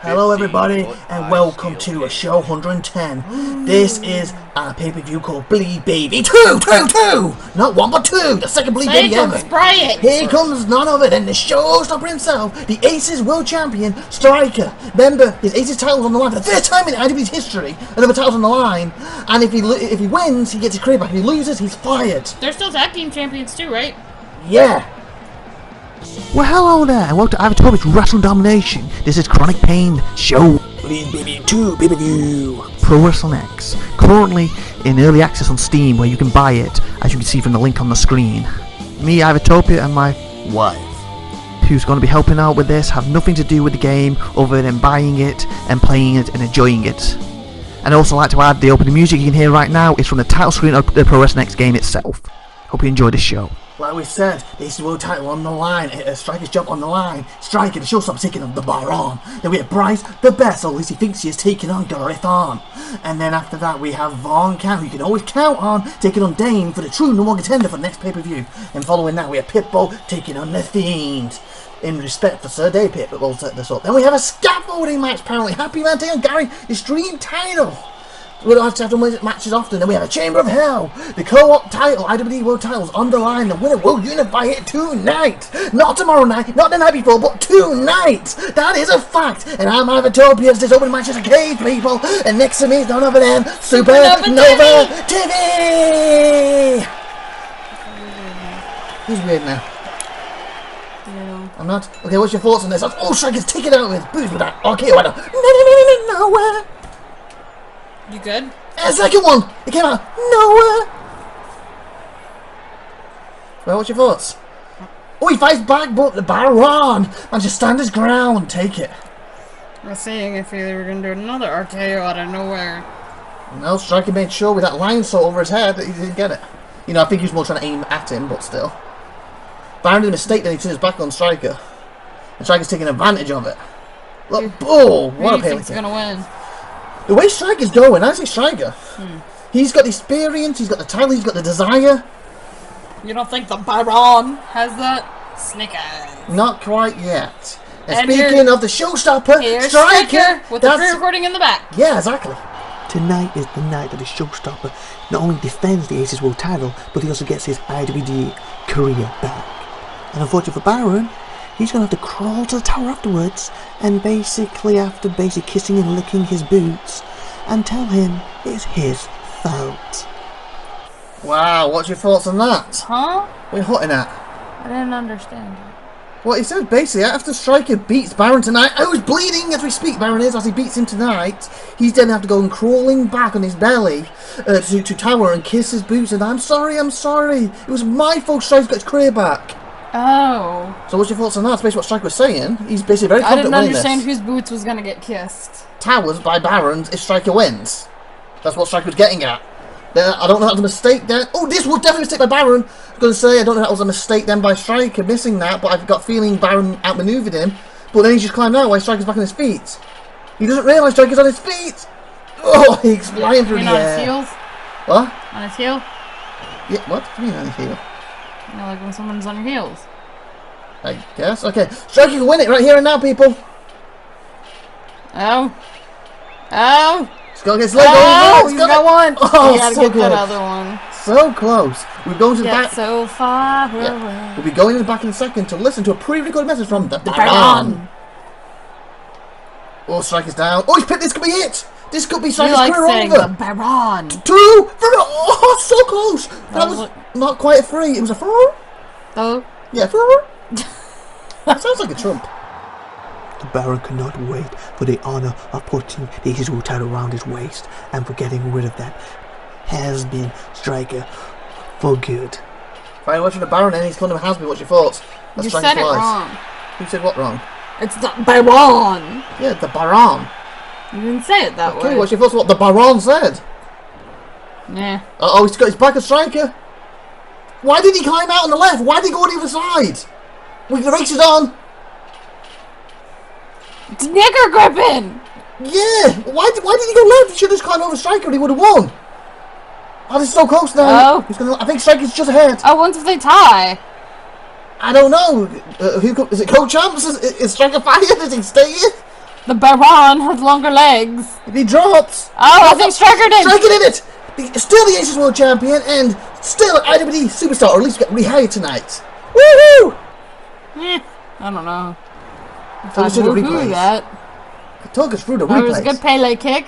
Hello everybody and welcome to show 110. This is a pay-per-view called Bleed Baby 2! Not one but two! The second Bleed Baby ever! Here comes none other than the showstopper himself, the Aces World Champion, Striker. Remember, his Aces title's on the line for the third time in IWD's history. Another title's on the line, and if he wins, he gets his career back. If he loses, he's fired. They're still tag team champions too, right? Yeah. Well, hello there, and welcome to IVATOPIA'S Wrestling Domination. This is Chronic Pain Show Bleed Baby 2 pay-per-view. Pro Wrestling X, currently in early access on Steam, where you can buy it, as you can see from the link on the screen. Me, IVATOPIA, and my wife, who's going to be helping out with this, have nothing to do with the game other than buying it and playing it and enjoying it. And I'd also like to add, the opening music you can hear right now is from the title screen of the Pro Wrestling X game itself. Hope you enjoy this show. Like we said, this world title on the line, Striker's jump on the line, Striker, the showstopper taking on the Baron. Then we have Bryce, the best, or at least he thinks he is, taking on Garethon. And then after that we have Von Count, who you can always count on, taking on Dane for the true number one contender for the next pay-per-view. And following that we have Pitbull taking on The Fiend. In respect for Sir Day Pitbull set this up. Then we have a scaffolding match apparently, Happy Man taking on Gary, his dream title. We don't have to win matches often. Then we have a Chamber of Hell. The co-op title, IWD World titles on the line. The winner will unify it tonight. Not tomorrow night, not the night before, but tonight. That is a fact. And I'm IVATOPIA'S. This opening match is a cage, people. And next to me is none other than SupernovaTiffy. He's weird now. Yeah. I'm not. Okay, what's your thoughts on this? Oh, Striker's taking it out with boots with that. Okay, why not? Nowhere. You good? And a second one! It came out nowhere! Well, what's your thoughts? Oh, he fights back, but the Baron! Man, just stand his ground, take it. I was seeing if they were going to do another RKO out of nowhere. No, Striker made sure with that lion saw over his head that he didn't get it. You know, I think he was more trying to aim at him, but still. Baron did a mistake, then he turned his back on Striker. And Striker's taking advantage of it. Look, oh, what a Who do you think's going to win? The way Striker's going, I say Striker. He's got the experience, he's got the title, he's got the desire. You don't think the Baron has that? Snake eyes. Not quite yet. And And speaking of the showstopper, Striker with the pre-recording in the back. Yeah, exactly. Tonight is the night that the showstopper not only defends the Aces World title, but he also gets his IWD career back. And unfortunately for Baron, he's going to have to crawl to the tower afterwards and basically after kissing and licking his boots and tell him it's his fault. Wow, what's your thoughts on that? Huh? What are you hotting at? I didn't understand. Well, he said basically after Striker beats Baron tonight, who's bleeding as we speak, Baron is, as he beats him tonight, he's then have to go and crawling back on his belly to tower and kiss his boots and I'm sorry. It was my fault Striker's got his career back. Oh. So what's your thoughts on that? That's basically what Striker was saying. He's basically very confident winning this. I didn't understand whose boots was going to get kissed. Towers by Barons if Striker wins. That's what Striker was getting at. I don't know if that was a mistake then. Oh, this was definitely a mistake by Baron. I was going to say, I don't know if that was a mistake then by Striker missing that, but I've got a feeling Baron outmaneuvered him. But then he's just climbed out while Striker's back on his feet. He doesn't realise Striker's on his feet. Oh, he's flying through the air. On his heels? What? On his heel? Yeah, what? What do you mean on his heel? You know, like when someone's on your heels. I guess. Okay, Striker can win it right here and now, people. Oh. Oh. He's got to get his leg over. Oh, he's got one. Oh, you gotta so get close. that other one. So close. We're going to the back. So far away. Yeah. We'll be going in the back in a second to listen to a pre-recorded message from the Baron. Oh, Striker's down. Oh, he's picked. This could be it. This could be Striker's like career saying over. the Baron. 2 for oh, so close. That was not quite a 3. It was a 4. Oh. Yeah, 4. That sounds like a trump. The Baron cannot wait for the honour of putting the Aces World title around his waist and for getting rid of that has-been Striker for good. Fine, watching the Baron and he's calling him has-been. What's your thoughts? You said it wrong. Who said what wrong? It's the Baron. Yeah, the Baron. You didn't say it that way. Okay, what's your thoughts on what the Baron said? Yeah. Oh, he's got his back at Striker. Why did he climb out on the left? Why did he go on the other side? The race is on. It's nigger gripping! Yeah! Why did he go left? He should have just climbed over Striker and he would have won. Oh, this is so close now. Oh. I think Striker's just ahead. Oh, once if they tie. I don't know. Is it co-champs? Is Striker fired? Is he staying? The Baron has longer legs. If he drops... Oh, I think Striker did. Striker did it! Still the Asian World Champion and still an IWD Superstar, or at least get rehired tonight. Woohoo! I don't know. Talk us through the replays. That. Talk us through the It was replays. a good Pele kick.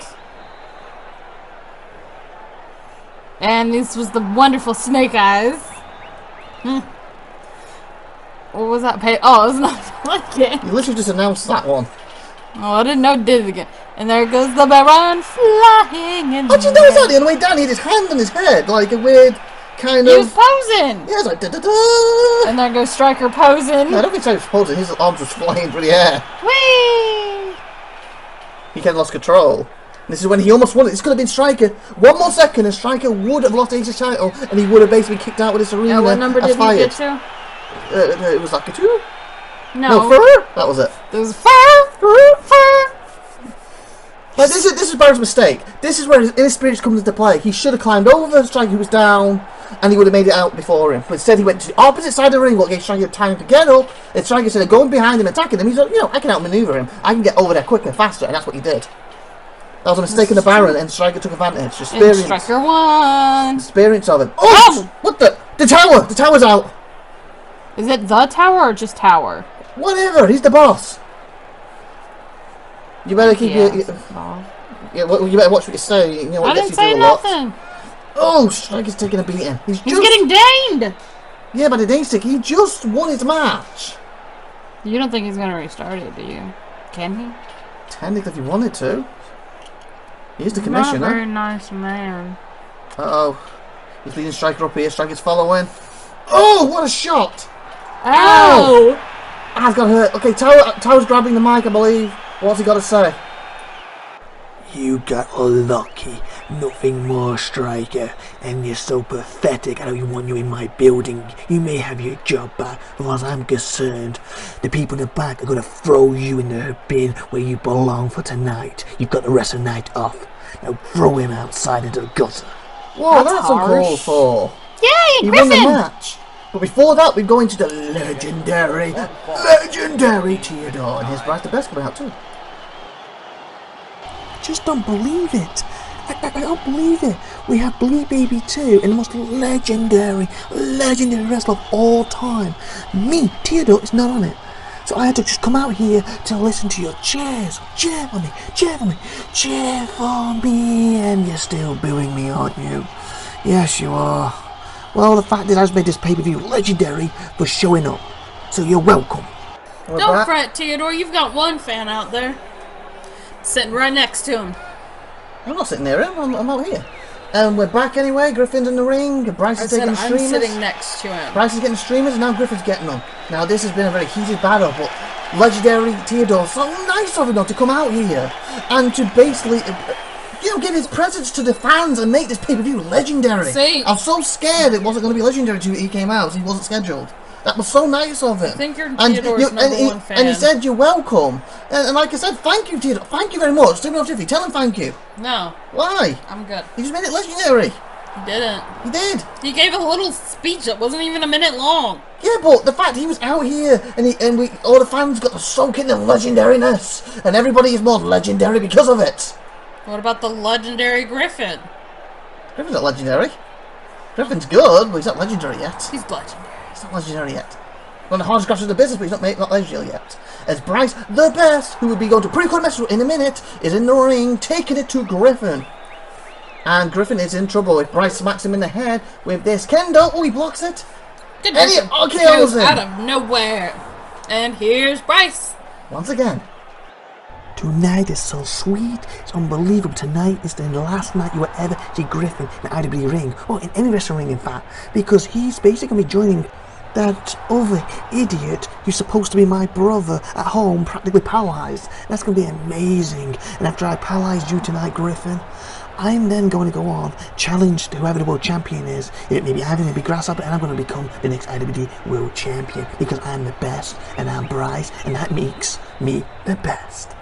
And this was the wonderful Snake Eyes. What was that? Oh, it was not like it. You literally just announced that one. Oh, I didn't know it did it again. And there goes the Baron flying in How'd you notice that the other way down? He had his hand on his head, like a weird kind of... He was posing! Yeah, it was like da-da-da! And there goes Striker posing. No, I don't think Striker was posing, his arms were flying through the air. Whee! He kind of lost control. And this is when he almost won it. This could have been Striker. One more second and Striker would have lost his title and he would have basically kicked out with this arena. What number did he get to? It was like a 2? No. Fur? That was it. There was fur. Like, this is Barrett's mistake. This is where his inexperience comes into play. He should have climbed over Striker who was down, and he would have made it out before him. But instead, he went to the opposite side of the ring, what gave Striker time to get up. And Striker instead of going behind him, attacking him, he's like, you know, I can outmaneuver him. I can get over there quicker, faster, and that's what he did. That was a mistake in the Baron, and Striker took advantage. Experience. And Striker won. Experience of it. Oh! What the? The tower! The tower's out! Is it the tower or just tower? Whatever, he's the boss. You better keep your... Yeah, well, you better watch what you say. You know what I gets didn't you say through a lot. nothing. Oh, Striker's taking a beating. He's getting dinged. Yeah, but the ding stick, he just won his match. You don't think he's going to restart it, do you? Can he? Technically, if he wanted to. He's the commissioner. Not a very nice man. Uh-oh. He's leading Striker up here. Striker's following. Oh, what a shot. Ow! I've got hurt. Okay, Tower's grabbing the mic, I believe. What's he got to say? You got lucky, nothing more, Striker, and you're so pathetic I don't even want you in my building. You may have your job back, as far as I'm concerned. The people in the back are going to throw you in the bin where you belong for tonight. You've got the rest of the night off. Now throw him outside into the gutter. Whoa, That's that's uncalled harsh. for. Yay, He Griffin! won the match. But before that, we go into the legendary Theodore. And here's Bryce the Best coming out too. I just don't believe it. I don't believe it. We have Blue Baby 2 and the most legendary wrestler of all time. Me, Theodore, is not on it. So I had to just come out here to listen to your cheers. Cheer for me, cheer for me, cheer for me. And you're still booing me, aren't you? Yes, you are. Well, the fact is, I just made this pay-per-view legendary for showing up. So you're welcome. Don't fret, Theodore. You've got one fan out there. Sitting right next to him. I'm not sitting near him, I'm out here. And we're back anyway, Griffin's in the ring, Bryce is taking the streamers. I'm sitting next to him. Bryce is getting the streamers, and now Griffin's getting them. Now this has been a very heated battle, but legendary Theodore, so nice of him though to come out here and to basically, you know, give his presence to the fans and make this pay-per-view legendary. See? I was so scared it wasn't going to be legendary until he came out, so he wasn't scheduled. That was so nice of him. I think you're Theodore's number one fan. And he said, you're welcome. And like I said, thank you, Theodore. Thank you very much. SupernovaTiffy, tell him thank you. No. Why? I'm good. He just made it legendary. He didn't. He did. He gave a little speech that wasn't even a minute long. Yeah, but the fact he was out here and all the fans got to soak in the legendariness, and everybody is more legendary because of it. What about the legendary Griffin? Griffin's not legendary. Griffin's good, but he's not legendary yet. He's legendary. He's not legendary yet. One of the hardest graphs in the business, but he's not legendary yet. As Bryce, the Best, who will be going to pre-record message in a minute, is in the ring, taking it to Griffin. And Griffin is in trouble if Bryce smacks him in the head with this kendo. Oh, he blocks it. Good And he Griffin RKO's him. out of nowhere. And here's Bryce. Once again. Tonight is so sweet, it's unbelievable. Tonight is the last night you will ever see Griffin in the IWD ring, or in any wrestling ring in fact, because he's basically going to be joining that other idiot who's supposed to be my brother at home, practically paralyzed. That's going to be amazing. And after I paralyze you tonight, Griffin, I'm then going to go on, challenge whoever the world champion is. It may be Ivan, maybe Grasshopper, and I'm going to become the next IWD world champion, because I'm the best, and I'm Bryce, and that makes me the best.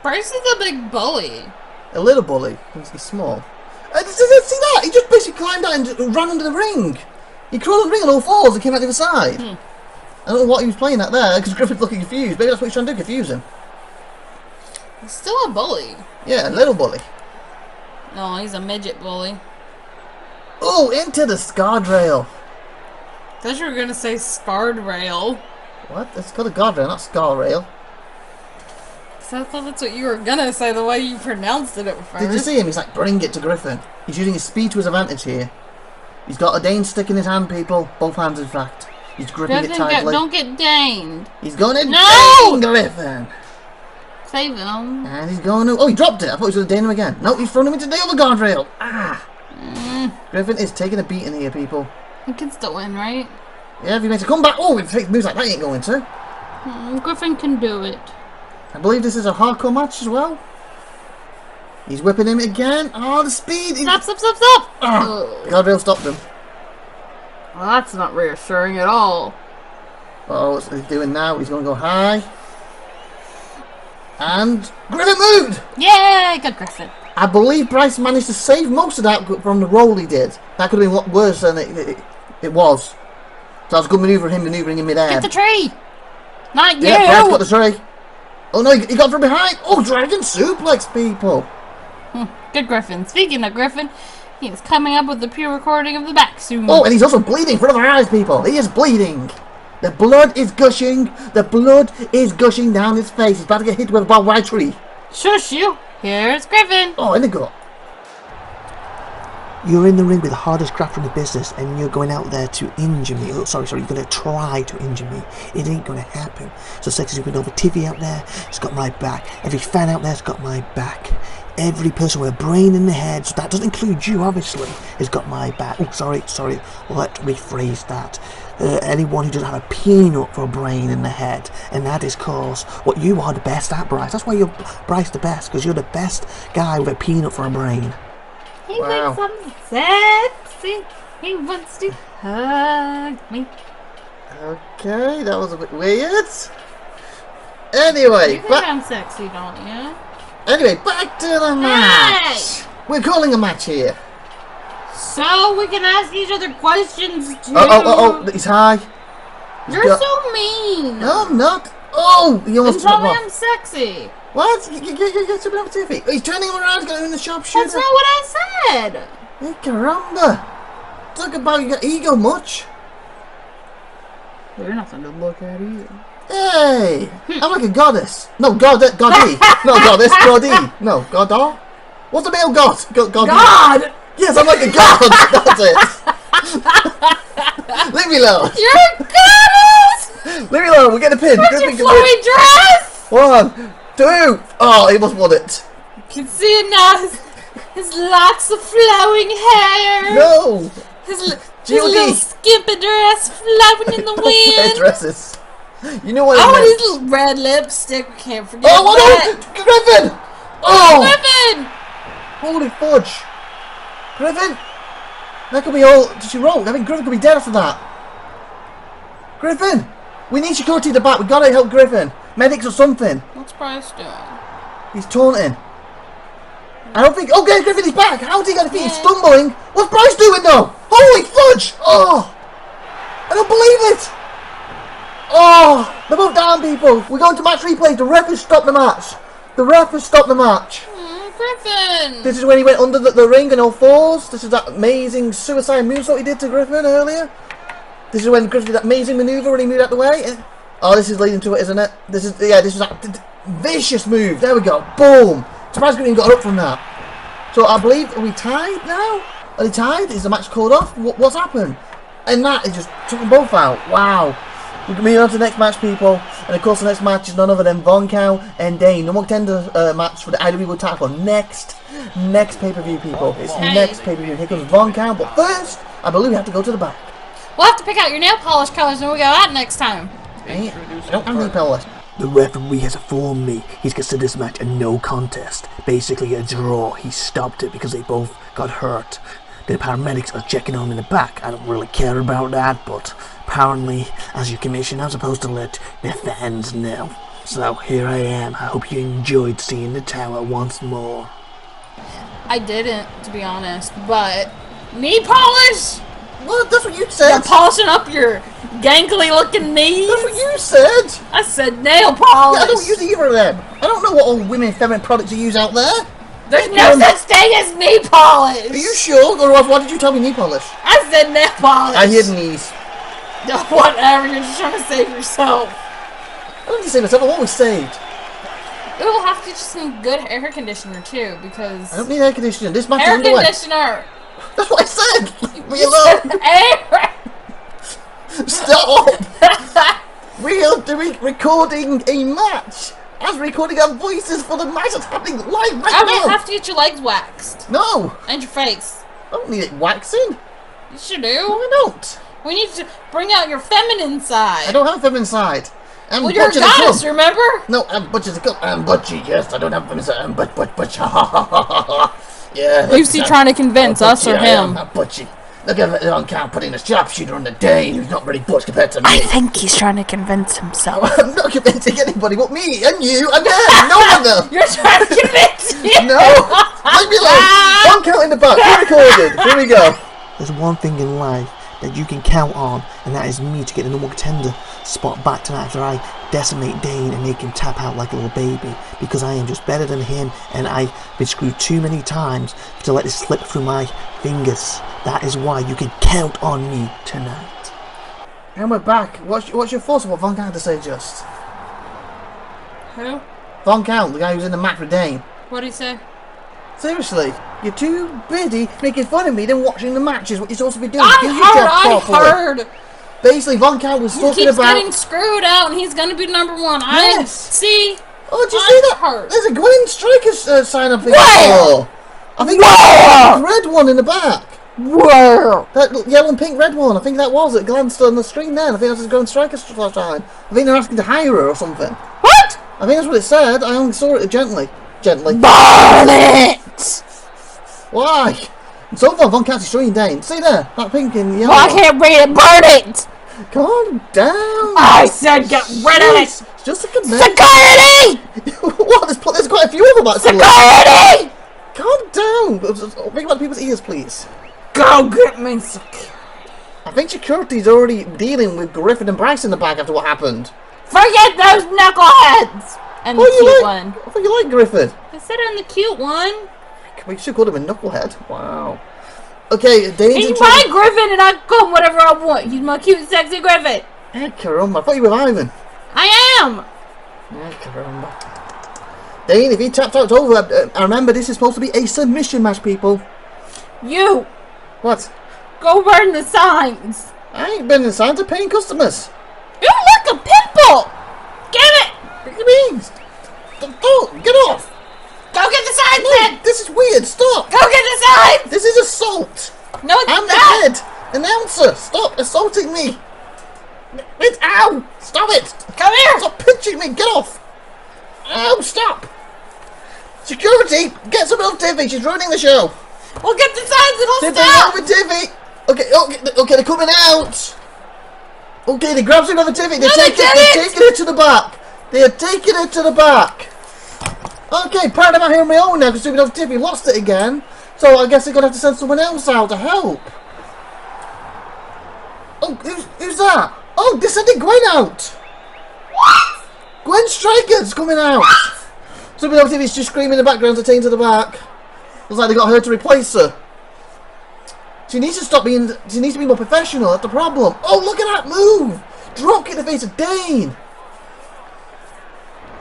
Bryce is a big bully. A little bully. He's small. See that? He just basically climbed out and just ran under the ring. He crawled under the ring on all fours and came out the other side. I don't know what he was playing at there, because Griffin's looking confused. Maybe that's what he's trying to do, confuse him. He's still a bully. Yeah, a little bully. No, he's a midget bully. Oh, into the guardrail. I thought you were gonna say scarred rail. What? It's got a guardrail, not scar rail. So I thought that's what you were gonna say, the way you pronounced it at first. Did you see him? He's like, bring it to Griffin. He's using his speed to his advantage here. He's got a Dane stick in his hand, people. Both hands, in fact. He's gripping it tightly. Don't get daned. He's going to No! Dane Griffin. Save him. And he's going to... Oh, he dropped it. I thought he was going to Dane him again. No, he's thrown him into the other guardrail. Ah. Griffin is taking a beating here, people. He can still win, right? Yeah, if he makes a comeback. Oh, if he moves like that, he ain't going to. Griffin can do it. I believe this is a hardcore match as well. He's whipping him again. Oh, the speed. Stop! Oh, the guardrail stopped him. Well, that's not reassuring at all. Oh, what's he doing now? He's going to go high. And Griffin moved! Yay! Good Griffin. I believe Bryce managed to save most of that from the roll he did. That could have been worse than it was. So that was a good manoeuvre, him manoeuvring in midair. Get the tree! Not you! Yeah, Bryce got the tree. Oh no, he got from behind. Oh, Dragon Suplex, people. Good Griffin. Speaking of Griffin, he is coming up with the pre-recording of the back soon. Oh, and he's also bleeding in front of our eyes, people. He is bleeding. The blood is gushing. The blood is gushing down his face. He's about to get hit with a barbed wire tree. Shush you. Here's Griffin. Oh, in the gut. You're in the ring with the hardest crafter in the business, and you're going out there to injure me. Oh, sorry, you're going to try to injure me. It ain't going to happen. So Sexy SupernovaTiffy out there has got my back. Every fan out there's got my back. Every person with a brain in the head, so that doesn't include you, obviously, has got my back. Oh, sorry, let's rephrase that. Anyone who doesn't have a peanut for a brain in the head, and that is cause what you are the best at, Bryce. That's why you're Bryce the best, because you're the best guy with a peanut for a brain. He thinks I'm sexy. He wants to hug me. Okay, that was a bit weird. Anyway, You think I'm sexy, don't you? Anyway, back to the match. Hey! We're calling a match here. So we can ask each other questions too. Oh, he's high. You're so mean. No, I'm not. Oh, he almost Tell me I'm sexy. What? You're SupernovaTiffy. He's turning him around, he's got him in the sharpshooter. That's not what I said. Hey, caramba. Talk about your ego much. You're nothing to look at either. Hey, I'm like a goddess. No, goddy. No, goddess, goddy. No, godar. What's the male god? God! Yes, I'm like a god. That's it. Leave me alone. You're a goddess! Leave me alone. We're getting a pin. What's your flowy dress? 1, 2. Oh, he almost won it. You can see it now. His locks of flowing hair. No. His little skimpy dress flowing in the wind. Dresses. You know what? Oh, and his little red lipstick. Can't forget Oh, that. no! Griffin! Oh! Griffin! Holy fudge! Griffin! That could be all. Did she roll? I mean, Griffin could be dead after that. Griffin! We need security at the back. We gotta help Griffin. Medics or something. What's Bryce doing? He's taunting. I don't think. Okay, Griffin is back. How's he got his feet? He's stumbling. What's Bryce doing though? Holy fudge! Oh! I don't believe it! Oh! They're both down, people. We're going to match replay. The ref has stopped the match. The ref has stopped the match. Griffin! This is when he went under the ring on all fours. This is that amazing suicide moonsault he did to Griffin earlier. This is when Griffin did that amazing manoeuvre when he moved out the way. Oh, this is leading to it, isn't it? This is that vicious move. There we go. Boom. Surprised Griffin got up from that. So I believe, are we tied now? Are they tied? Is the match called off? What's happened? And that, it just took them both out. Wow. We're moving on to the next match, people. And of course, the next match is none other than Von Cow and Dane. No more contender match for the IWD title. Next pay-per-view, people. It's next pay-per-view. Here comes Von Cow. But first, I believe we have to go to the back. We'll have to pick out your nail polish colors when we go out next time. I don't have any polish. The referee has informed me he's considered this match a no contest. Basically a draw. He stopped it because they both got hurt. The paramedics are checking on him in the back. I don't really care about that, but apparently, as your commission, I'm supposed to let the fans know. So here I am. I hope you enjoyed seeing the tower once more. I didn't, to be honest, but nail polish! What? That's what you You're said. polishing up your gangly looking knees. That's what you said. I said nail polish. Yeah, I don't use either of them. I don't know what all women feminine products you use out there. There's no such thing as knee polish. Are you sure? Otherwise, why did you tell me knee polish? I said nail polish. I hear knees. Whatever, you're just trying to save yourself. I don't need to save myself. I'm always saved. It will have to just need good air conditioner too, because I don't need air conditioning. This match air is underway. conditioner. That's what I said. Leave me alone. Air. Stop. We are doing recording a match. As recording our voices for the match that's happening live right I now. will have to get your legs waxed. No. And your face. I don't need it waxing. You sure No, do. I don't. We need to bring out your feminine side. I don't have them inside. I'm Well, you're a butcher goddess, the remember? No, I'm butcher the cook. I'm butchy. Yes, I don't have them inside. I'm butch. Yeah. Who's he trying to convince, us or him? I'm butchy. Look at it on count putting a sharpshooter on the Dane who's not really butch compared to me. I think he's trying to convince himself. I'm not convincing anybody but me and you and them. No one else. You're trying to convince me. No. Leave me alone. One count in the back. Pre-recorded. Here we go. There's one thing in life that you can count on, and that is me to get the number one contender spot back tonight after I decimate Dane and make him tap out like a little baby, because I am just better than him and I've been screwed too many times to let this slip through my fingers. That is why you can count on me tonight. And we're back. What's your thoughts on what Von Count had to say just? Who? Von Count, the guy who's in the match with Dane. What'd he say? Seriously, you're too busy making fun of me than watching the matches. What you're supposed to be doing? I heard. Basically, Von Count was talking He keeps about. getting screwed out, and he's gonna be number one. Yes. See. Oh, did you see that? Heard. There's a Gwen Striker sign up. Where? I think there's a red one in the back. Where? That yellow and pink red one. I think that was it. Glanced on the screen then. I think that's a Gwen Striker sign. I think they're asking to hire her or something. What? I think that's what it said. I only saw it gently. Gently. Burn it! Why? So far, Von Count's destroying Dane. See there? That pink and yellow. Well, I can't read it. Burn it! Calm down. I said get rid of it. It's just a command. Security! What? There's quite a few of them actually. Security! Calm down. Think about people's ears, please. Go get me security. I think security's already dealing with Griffin and Bryce in the back after what happened. Forget those knuckleheads! And the cute one. I thought you liked Griffin. I said on the cute one. We should call him a knucklehead. Wow. Okay, Dane's He's in my trouble. Griffin and I call him whatever I want. He's my cute, sexy Griffin. Eh, caramba. I thought you were Ivan. I am. Eh, caramba. Dane, if he tapped out, it's over. I remember this is supposed to be a submission match, people. You. What? Go burn the signs. I ain't been inside to paying customers. You look a pimple. Get it. What do you mean? Don't! Get off! Go get the signs No, then. this is weird. Stop! Go get the signs. This is assault. No, it's I'm not. the head announcer. Stop assaulting me. It's ow! Stop it! Come here. Stop pinching me. Get off! Ow! Stop! Security, get some help, Tiffy. She's ruining the show. We'll get the signs and Tiffy, I'll stop. help me, Tiffy. Okay, they're coming out. Okay, they grabbed another Tiffy. They're taking it to the back. They're taking it to the back. Okay, apparently I'm out here on my own now because SupernovaTiffy lost it again. So I guess they're going to have to send someone else out to help. Oh, who's that? Oh, they sent Gwen out. What? Gwen Striker's coming out. SupernovaTiffy's just screaming in the background to take to the back. Looks like they got her to replace her. She needs to stop being. She needs to be more professional. That's the problem. Oh, look at that move! Drop kick in the face of Dane.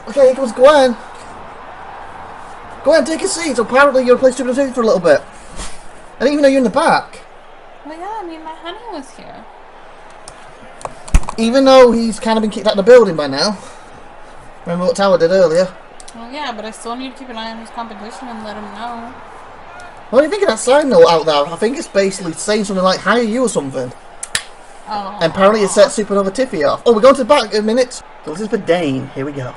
Okay, here comes Gwen. Gwen, take a seat. So apparently you're replaced SupernovaTiffy for a little bit. I didn't even know you're in the back. Well, yeah, I mean, my honey was here. Even though he's kind of been kicked out of the building by now. Remember what Tower did earlier? Well, yeah, but I still need to keep an eye on his competition and let him know. What do you think of that sign note out there? I think it's basically saying something like hire you or something. Oh. And apparently it set SupernovaTiffy off. Oh, we're going to the back in a minute. So this is for Dane. Here we go.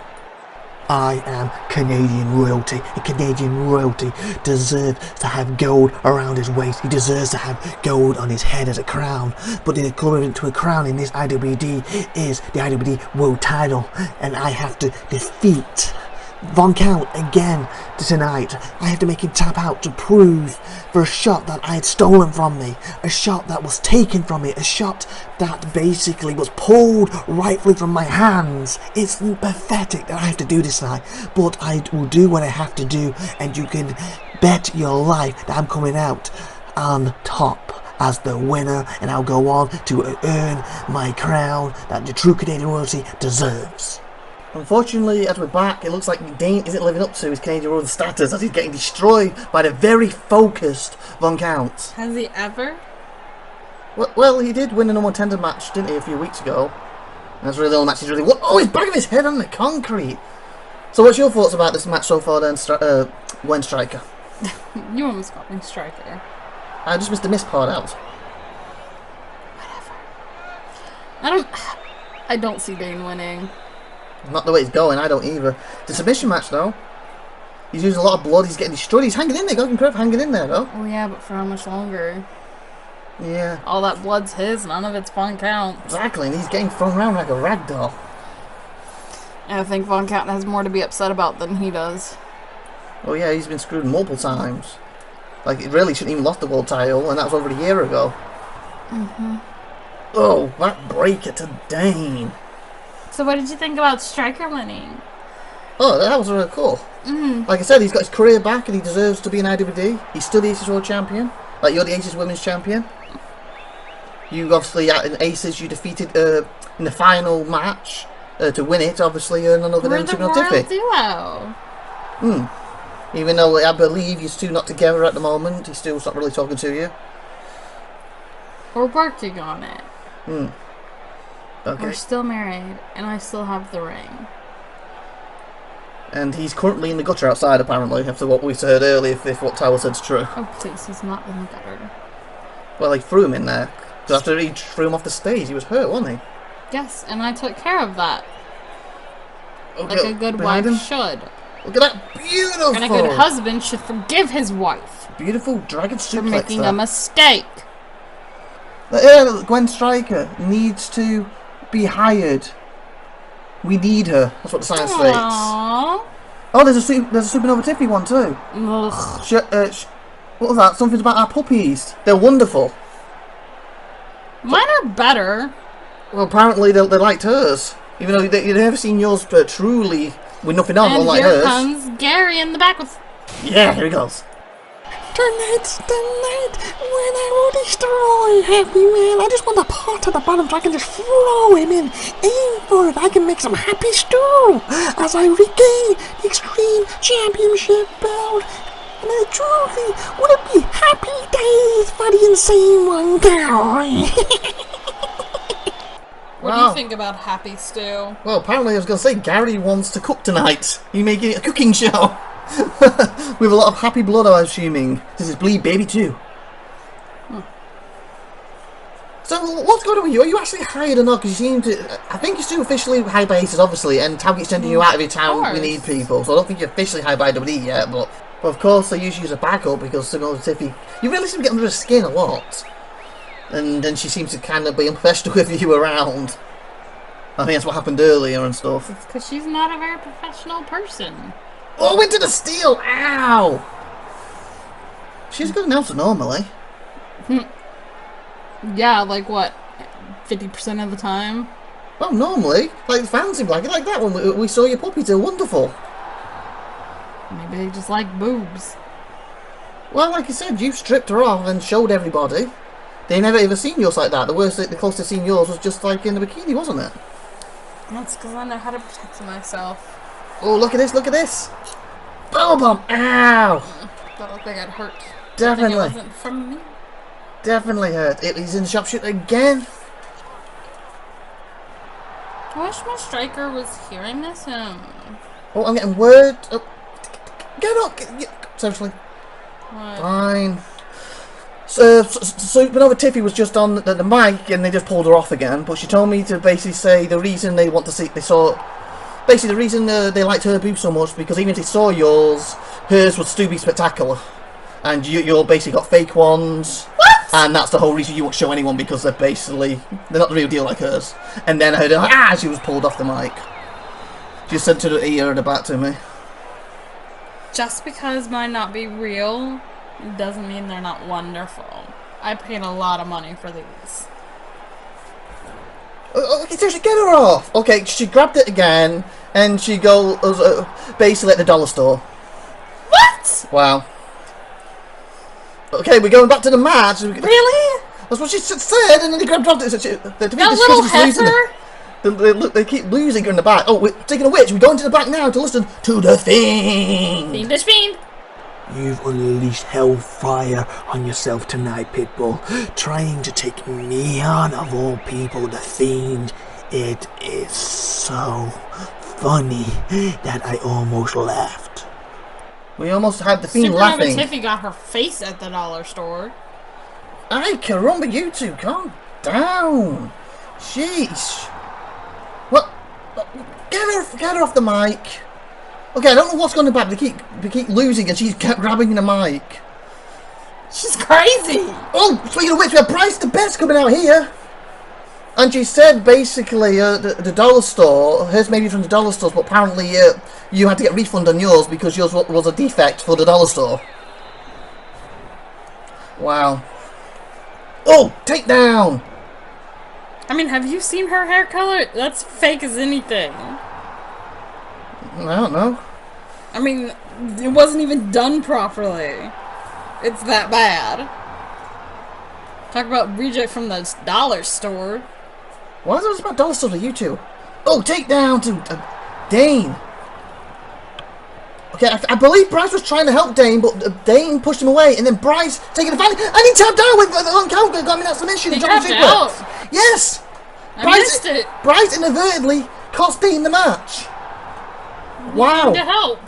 I am Canadian royalty, and Canadian royalty deserves to have gold around his waist. He deserves to have gold on his head as a crown. But the equivalent to a crown in this IWD is the IWD World Title, and I have to defeat Von Count again tonight. I have to make him tap out to prove for a shot that I had stolen from me, a shot that was taken from me, a shot that basically was pulled rightfully from my hands. It's pathetic that I have to do this tonight, but I will do what I have to do, and you can bet your life that I'm coming out on top as the winner, and I'll go on to earn my crown that the true Canadian royalty deserves. Unfortunately, as we're back, it looks like Dane isn't living up to his Canadian royalty status as he's getting destroyed by the very focused Von Count. Has he ever? Well, he did win a number 1 tender match, didn't he, a few weeks ago? And that's really the only match he's really won. Oh, he's banging his head on the concrete! So what's your thoughts about this match so far then, Gwen Striker? You almost got me Striker. I just missed the miss part out. Whatever. I don't see Dane winning. Not the way it's going, I don't either. The submission match though. He's using a lot of blood, he's getting destroyed, he's hanging in there, God can hanging in there though. Oh yeah, but for how much longer? Yeah. All that blood's his, none of it's Von Count. Exactly, and he's getting thrown around like a rag doll. I think Von Count has more to be upset about than he does. Oh yeah, he's been screwed multiple times. Like, he really shouldn't even lost the world title, and that was over a year ago. Oh, that breaker to Dane. So what did you think about Striker winning? Oh, that was really cool. Like I said, he's got his career back, and he deserves to be an IWD. He's still the Aces World Champion. Like, you're the Aces Women's Champion. You obviously, in Aces, you defeated in the final match to win it, obviously, and another We're the SupernovaTiffy. Royal Duo. Even though I believe you're still not together at the moment, he's still not really talking to you. We're working on it. Okay. We're still married, and I still have the ring. And he's currently in the gutter outside, apparently, after what we heard earlier, if what Tower said's true. Oh please, he's not in the gutter. Well, they threw him in there. So after he threw him off the stage, he was hurt, wasn't he? Yes, and I took care of that. Okay, Like a good wife should. Look at that, beautiful! And a good husband should forgive his wife Beautiful dragon suplex for making there. a mistake. Gwen Striker needs to be hired. We need her. That's what the sign states. Aww. Oh, there's a SupernovaTiffy one too. Ugh. What was that? Something about our puppies. They're wonderful. Mine are better. Well, apparently they liked hers. Even though you've never seen yours truly with nothing on, And unlike here hers. comes Gary in the back with... Yeah, here he goes. Tonight's the night when I will destroy Happy Man. I just want the pot at the bottom so I can just throw him in. Aim for it. I can make some happy stew as I regain the Extreme Championship belt. And then truly, would it be happy days for the insane one guy? What do you think about Happy Stew? Well, apparently I was going to say Gary wants to cook tonight. He's making it a cooking show. With a lot of happy blood, I'm assuming. This is Bleed Baby 2. So, what's going on with you? Are you actually hired or not? Because you seem to... I think you're still officially hired by Aces, obviously, and Target's sending you out of your town. We need people. So I don't think you're officially hired by IWD yet, but of course they use you as a backup because SupernovaTiffy... You really seem to get under her skin a lot. And then she seems to kind of be unprofessional with you around. I think that's what happened earlier and stuff. It's because she's not a very professional person. Oh, into the steel! Ow! She's a good announcer normally. Yeah, like what? 50% of the time? Well, normally. Like, the fans seem like it. Like that one. We saw your puppies. They're wonderful. Maybe they just like boobs. Well, like you said, you stripped her off and showed everybody. They never ever seen yours like that. The worst, the closest seen yours was just like in the bikini, wasn't it? That's because I know how to protect myself. Oh, look at this, look at this! Bubble bomb! Ow! That looked like I'd hurt. Definitely. I think it wasn't from me. Definitely hurt. He's in the sharpshooter again. I wish my striker was hearing this. Oh, I'm getting word. Oh. Get up! Seriously. What? Fine. So SupernovaTiffy was just on the mic and they just pulled her off again. But she told me to basically say the reason they want to see, basically the reason they liked her boobs so much because even if they saw yours, hers would still be spectacular. And you're basically got fake ones. What? And that's the whole reason you won't show anyone because they're not the real deal like hers. And then I heard her, she was pulled off the mic. She said to the ear and the back to me. Just because mine not be real doesn't mean they're not wonderful. I paid a lot of money for these. Okay, seriously, get her off. Okay, she grabbed it again, and she goes basically at the dollar store. What? Wow. Okay, we're going back to the match. Really? That's what she said, and then they grabbed it. That little heifer? They keep losing her in the back. Oh, we're taking a witch. We're going to the back now to listen to the Fiend. Fiendish Fiend. You've unleashed hellfire on yourself tonight, Pitbull. Trying to take me on, of all people, the Fiend. It is so funny that I almost laughed. We almost had the Fiend laughing. SupernovaTiffy got her face at the dollar store. Ay, caramba, you two, calm down. Sheesh. What? Get her off the mic. Okay, I don't know what's going on back. They keep losing, and she's kept grabbing the mic. She's crazy. Oh, speaking of which, we have Price the Best coming out here. And she said basically the dollar store, hers maybe from the dollar stores, but apparently you had to get a refund on yours because yours was a defect for the dollar store. Wow. Oh, take down. I mean, have you seen her hair color? That's fake as anything. I don't know. I mean, it wasn't even done properly. It's that bad. Talk about reject from the dollar store. Why is it about dollar stores with you two? Oh, take down to Dane. Okay, I believe Bryce was trying to help Dane, but Dane pushed him away, and then Bryce taking advantage, and he tapped out with the counter, got me that submission. He tapped out. Yes. I missed it. Bryce inadvertently cost Dane the match. Wow. To help.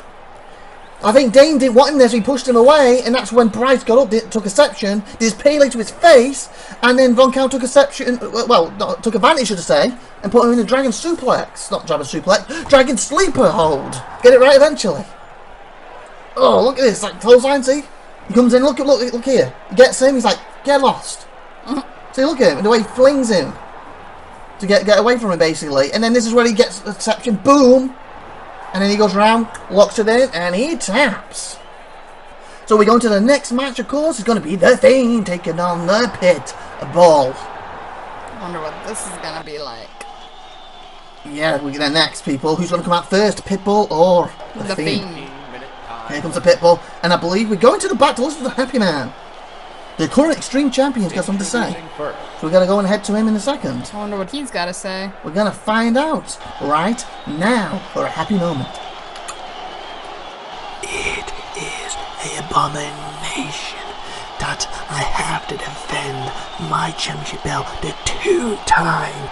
I think Dane didn't want him there, so he pushed him away, and that's when Bryce got up, took a section, did his Pele to his face, and then Von Cal took a section, well, took advantage, should I say, and put him in a Dragon Suplex. Not Dragon Suplex, Dragon Sleeper hold. Get it right eventually. Oh, look at this, like clothesline, see? He comes in, look here. He gets him, he's like, get lost. See, look at him, the way he flings him to get away from him, basically. And then this is where he gets the section, boom. And then he goes around, locks it in, and he taps. So we go into the next match, of course. It's going to be the Fiend taking on the Pitbull. I wonder what this is going to be like. Yeah, we get there next, people. Who's going to come out first, Pitbull or the Fiend? Here comes the Pitbull. And I believe we're going to the back to listen to the Happy Man. The current Extreme Champion's got something to say. So we're going to go and head to him in a second. I wonder what he's got to say. We're going to find out right now for a happy moment. It is an abomination that I have to defend my championship belt, the two-time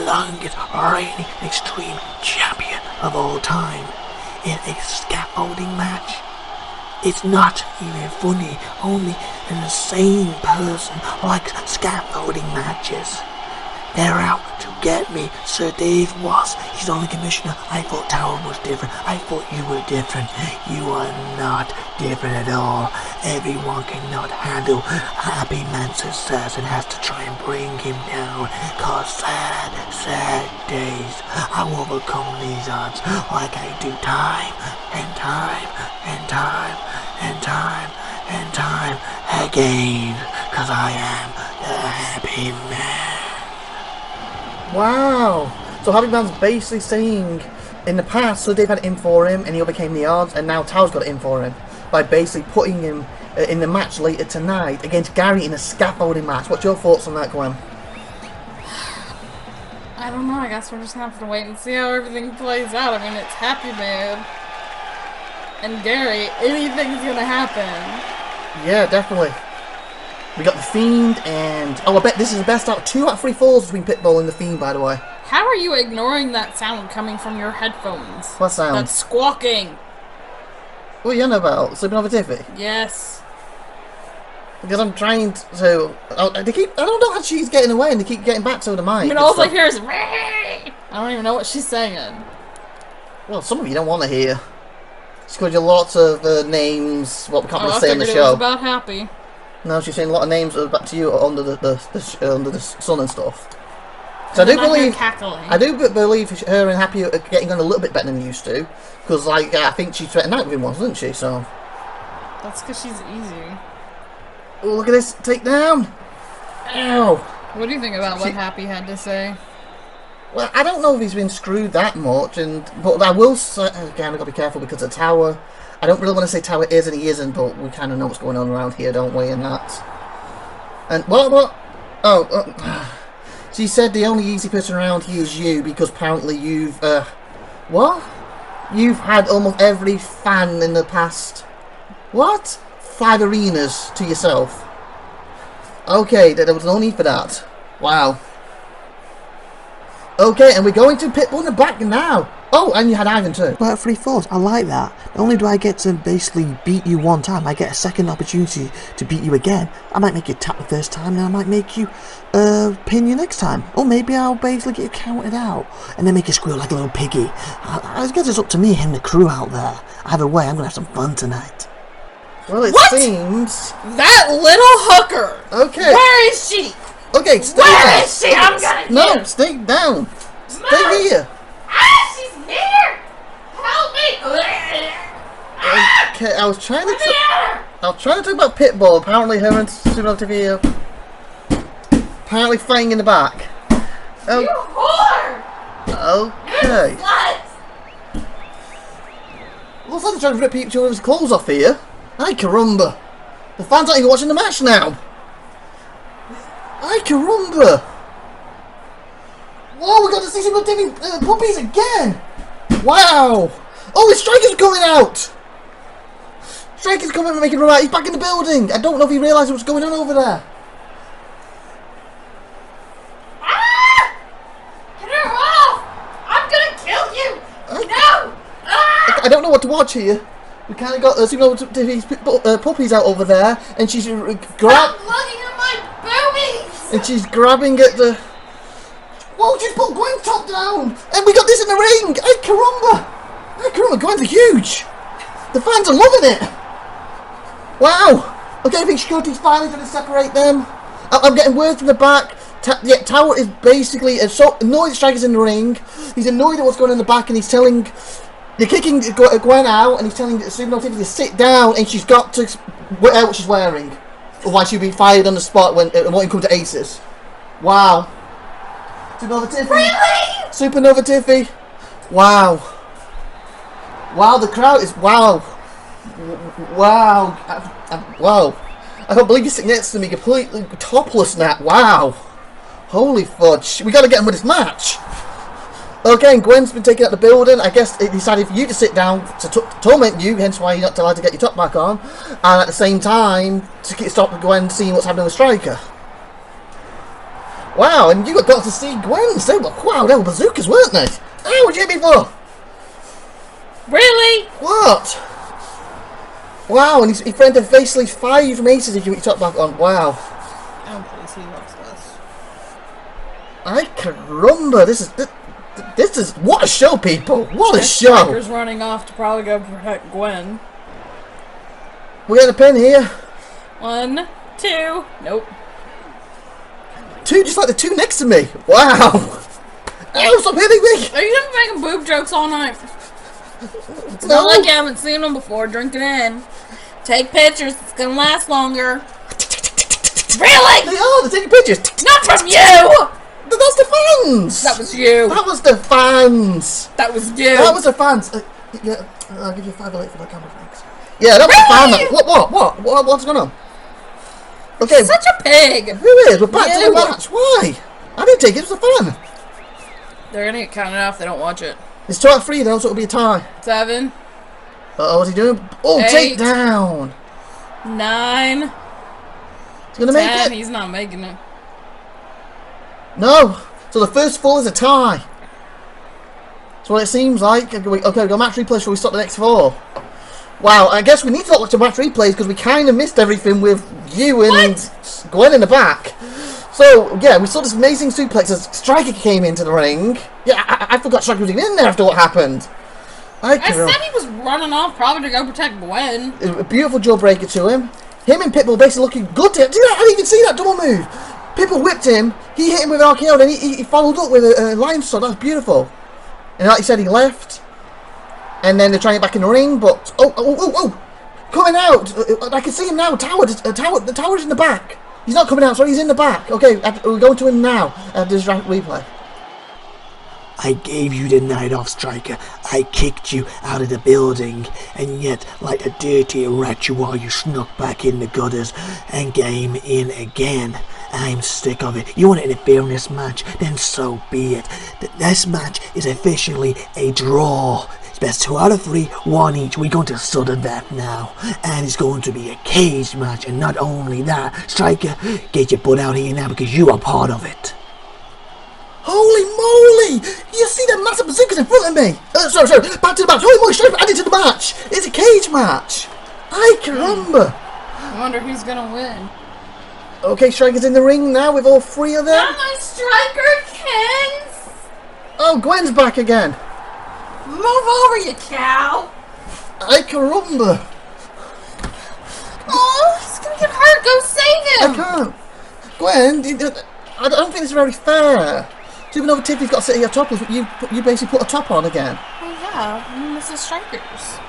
longest reigning Extreme Champion of all time, in a scaffolding match. It's not even funny. Only an insane person likes scaffolding matches. They're out to get me. Sir Dave was. He's only commissioner. I thought Tower was different. I thought you were different. You are not different at all. Everyone cannot handle Happy Man's success and has to try and bring him down. Cause sad, sad days. I will overcome these odds like I do time and time and time and time and time again. Cause I am the Happy Man. Wow. So Happy Man's basically saying in the past, so Dave had it in for him and he overcame the odds, and now Tao's got it in for him by basically putting him in the match later tonight against Gary in a scaffolding match. What's your thoughts on that, Gwen? I don't know. I guess we're just going to have to wait and see how everything plays out. I mean, it's Happy Man and Gary. Anything's going to happen. Yeah, definitely. We got the Fiend and... Oh, I bet this is the best out. 2 out of 3 falls between Pitbull and the Fiend, by the way. How are you ignoring that sound coming from your headphones? What sound? That's squawking. What are you on about? SupernovaTiffy? Yes. Because I'm trying to... they keep... I don't know how she's getting away and they keep getting back to the mic. I mean, all I hear is... I don't even know what she's saying. Well, some of you don't want to hear. She's called you lots of names, what we can't really say on the show. It was about Happy. No, she's saying a lot of names back to you under the sun and stuff. So I do believe her and Happy are getting on a little bit better than used to, because like I think she threatened out with him once, didn't she? So that's because she's easy. Oh, look at this takedown! Ow! What do you think about what Happy had to say? Well, I don't know if he's been screwed that much, but I will say again, I've got to be careful because the Tower. I don't really want to say Tower is and he isn't, but we kind of know what's going on around here, don't we? And that. And what? Oh. She said the only easy person around here is you because apparently you've, what? You've had almost every fan in the past, what? 5 arenas to yourself. Okay, there was no need for that. Wow. Okay, and we're going to Pitbull in the back now. Oh, and you had Ivan too. But 3-4, I like that. Not only do I get to basically beat you one time, I get a second opportunity to beat you again. I might make you tap the first time, then I might make you pin you next time. Or maybe I'll basically get you counted out, and then make you squeal like a little piggy. I guess it's up to me and the crew out there. Either way, I'm going to have some fun tonight. Well, it seems... That little hooker! Okay. Where is she? Okay, stay Where down. is she? I'm gonna No, stay down. Stay here. Ah, she's here! Help me! Okay, I was trying to talk about Pitbull. Apparently her and SupernovaTiffy are apparently fighting in the back. Oh. You whore! Okay. You slut! Looks like they're trying to rip each other's clothes off here. Ay caramba. The fans aren't even watching the match now. Ay caramba. Whoa, we got to see SupernovaTiffy puppies again. Wow. Oh, the Striker's coming out. Striker's coming and making a run out. He's back in the building. I don't know if he realised what's going on over there. Ah! Get her off! I'm gonna kill you! No! Ah! I don't know what to watch here. We kind of got SupernovaTiffy's puppies out over there, and she's I'm looking at my boobies! and she's grabbing at the. Whoa! She's put Gwen's top down, and we got this in the ring. Ay caramba! Ay caramba! Gwen's huge. The fans are loving it. Wow. Okay, I think security's finally going to separate them. I'm getting word from the back. Tower is basically so annoyed that Striker's in the ring. He's annoyed at what's going on in the back, and he's telling. They're kicking Gwen out, and he's telling SupernovaTiffy to sit down, and she's got to wear what she's wearing. Otherwise she'll be fired on the spot when it won't come to aces. Wow. SupernovaTiffy. Really? SupernovaTiffy. Wow. Wow, the crowd is... Wow. Wow. Wow. I can't believe you're sitting next to me completely topless now. Wow. Holy fudge. We got to get him with this match. Okay, and Gwen's been taken out of the building. I guess it decided for you to sit down to torment you, hence why you're not allowed to get your top back on. And at the same time, to stop Gwen seeing what's happening with Striker. Wow, and you got to see Gwen. They were, wow, they were bazookas, weren't they? Hey, what'd you hit me for? Really? What? Wow, and his friend had basically fire you from aces if you get your top back on. Wow. Oh, please, he loves this. Ay caramba, this is what a show, people! What a show! Striker's running off to probably go protect Gwen. We got a pin here. 1, 2. Nope. 2, just like the 2 next to me. Wow! Ow, stop hitting me! Are you gonna making boob jokes all night? It's No. not like you haven't seen them before. Drink it in. Take pictures. It's gonna last longer. Really? They're taking pictures. Not from you! That's the fans! That was you. That was the fans! That was you. That was the fans! Yeah, I'll give you $5 for that camera, thanks. Yeah, that was the fan. What's going on? Okay. Such a pig! Who is? We're back to the match. Why? I didn't take it, it was a fan. They're gonna get counted out if they don't watch it. It's 2 out of 3 though, so it'll be a tie. 7. Uh-oh, what's he doing? Oh, 8. takedown! 9. He's gonna make 10. it? He's not making it. No! So the first 4 is a tie. That's what it seems like. Okay, we go match replay, shall we stop the next 4? Wow, I guess we need to watch the match replays because we kind of missed everything with you and Gwen in the back. So, yeah, we saw this amazing suplex as Striker came into the ring. Yeah, I forgot Striker was even in there after what happened. I said he was running off probably to go protect Gwen. A beautiful jawbreaker to him. Him and Pitbull basically looking good. I didn't even see that double move. People whipped him. He hit him with an RKO, and he followed up with a lion sword. That was beautiful. And like you said, he left. And then they're trying it back in the ring, but oh! Coming out! I can see him now. The tower's in the back. He's not coming out, sorry, he's in the back. Okay, we're going to him now. This replay. I gave you the night off, Striker. I kicked you out of the building, and yet, like a dirty rat you are, you snuck back in the gutters and came in again. I'm sick of it. You want to interfere in this match? Then so be it. This match is officially a draw. It's best 2 out of 3, 1 each. We're going to sudden death now. And it's going to be a cage match. And not only that, Striker, get your butt out here now because you are part of it. Holy moly! You see that massive bazookas in front of me? Sorry, back to the match. Holy moly, Striker added to the match. It's a cage match. Ay caramba. I wonder who's gonna win. Okay, Striker's in the ring now with all 3 of them. Not my Striker, Ken! Oh, Gwen's back again. Move over, you cow! Ay caramba. Oh, he's gonna get hurt. Go save him! I can't. Gwen, I don't think it's very fair. SupernovaTiffy's got to sit here topless, but you basically put a top on again. Oh yeah, Mrs. Strikers.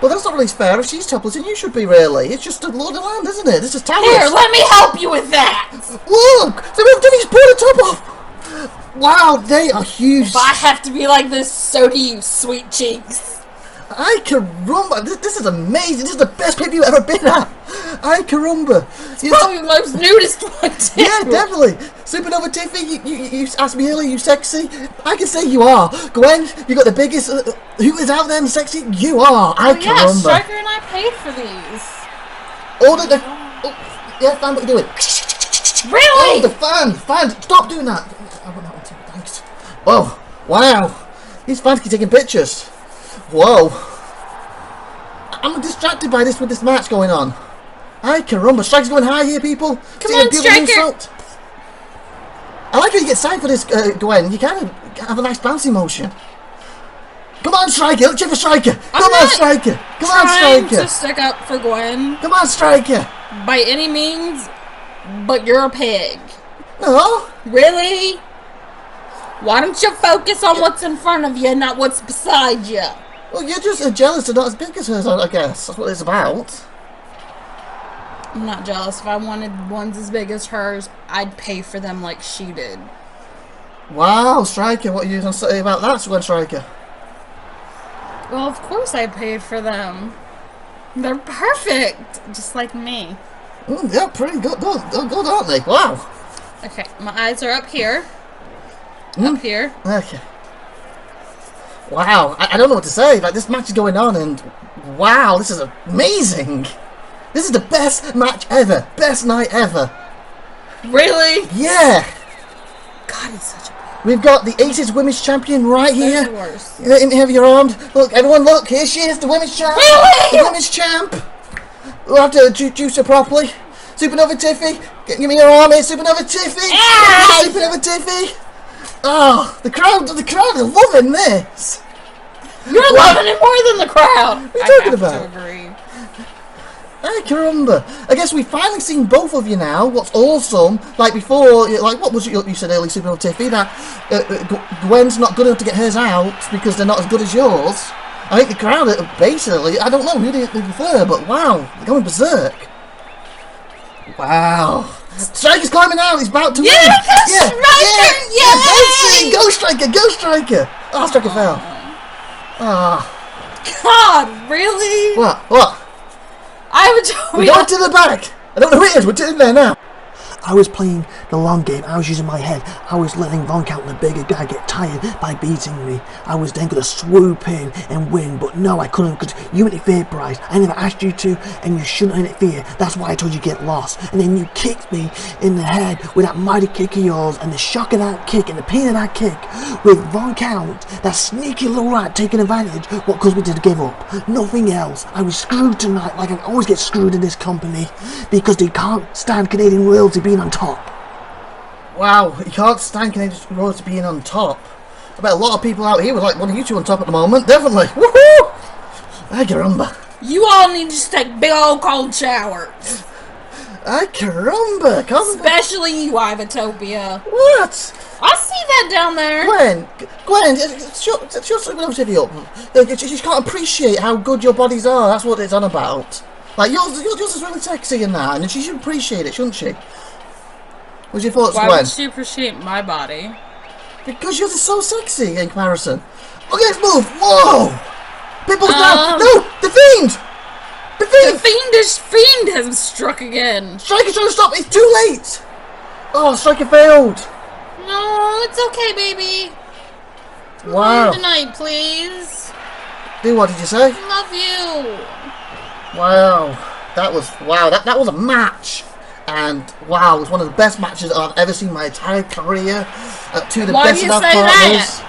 Well, that's not really fair. If she's topless, and you should be, really. It's just a load of land, isn't it? This is towers. Here, let me help you with that! Look! SupernovaTiffy's put a top off! Wow, they are huge. If I have to be like this, so do you, sweet cheeks. Ay caramba, this is amazing. This is the best pay-per-view I've ever been at. Ay caramba. Probably the most nudist one, too. Yeah, definitely. SupernovaTiffy, you asked me earlier, you sexy? I can say you are. Gwen, you got the biggest who is out there and sexy? You are. Ay caramba. Yeah, Striker and I paid for these. Yeah, fan, what are you doing? Really? Oh, the fan, stop doing that. I want that one too, thanks. Whoa, wow. These fans keep taking pictures. Whoa. I'm distracted by this with this match going on. Ay caramba, Striker's going high here, people. Come on, Striker. I like how you get signed for this, Gwen. You kind of have a nice bouncy motion. Come on, Striker. Let's check for Striker. Come on, Striker. Come on, Striker. To stick up for Gwen. Come on, Striker. By any means, but you're a pig. No. Really? Why don't you focus on what's in front of you and not what's beside you? Well, you're just jealous they're not as big as hers, I guess. That's what it's about. I'm not jealous. If I wanted ones as big as hers, I'd pay for them like she did. Wow, Striker, what are you going to say about that, Gwen Striker? Well, of course I paid for them. They're perfect, just like me. They're pretty good, aren't they? Wow. Okay, my eyes are up here. Up here. Okay. Wow, I don't know what to say. Like, this match is going on, and wow, this is amazing. This is the best match ever. Best night ever. Really? Yeah. God, he's such a... We've got the Aces Women's Champion right here. The worst. In here, your arm. Look, everyone, look. Here she is, the Women's Champ. Really? The Women's Champ. We'll have to juice her properly. SupernovaTiffy, give me your arm here, SupernovaTiffy. Ah! SupernovaTiffy. Oh, the crowd are loving this. You're loving it more than the crowd. What are you talking I about? have to agree. Hey, caramba. I guess we've finally seen both of you now. What's awesome, like before, like what was it you said earlier, SupernovaTiffy, that Gwen's not good enough to get hers out because they're not as good as yours. I think the crowd, basically, I don't know who they prefer, but wow, they're going berserk. Wow. Striker's climbing out, he's about to win. Striker! Yeah, go Striker, go Striker. Oh, Striker fell. Ah. God, really? What? We're going to the back. I don't know who it is, we're in there now. I was playing the long game. I was using my head. I was letting Von Count, the bigger guy, get tired by beating me. I was then going to swoop in and win, but no, I couldn't because you interfered, Bryce. I never asked you to, and you shouldn't interfere. That's why I told you to get lost. And then you kicked me in the head with that mighty kick of yours, and the shock of that kick, and the pain of that kick, with Von Count, that sneaky little rat, taking advantage. What caused me to give up? Nothing else. I was screwed tonight, like I always get screwed in this company, because they can't stand Canadian royalty being on top. Wow, you can't stand Canadian royalty being on top. I bet a lot of people out here would like one of you two on top at the moment, definitely. Woohoo! I caramba. You all need to just take big old cold showers. Ay, caramba! Especially you, IVATOPIA. What? I see that down there. Gwen, shut SupernovaTiffy up. She can't appreciate how good your bodies are. That's what it's on about. Like yours is really sexy and that, and she should appreciate it, shouldn't she? What's your thoughts, Gwen? Why would she appreciate my body? Because yours is so sexy in comparison. Okay, let's move. Whoa! Pimple's down. No, the Fiend. The Fiend has struck again. Striker's trying to stop. It's too late. Oh, Striker failed. No, it's okay, baby. Wow. Tonight, please. Do what did you say? Love you. Wow. That was a match. And wow, it was one of the best matches I've ever seen in my entire career. Two of the best enough partners.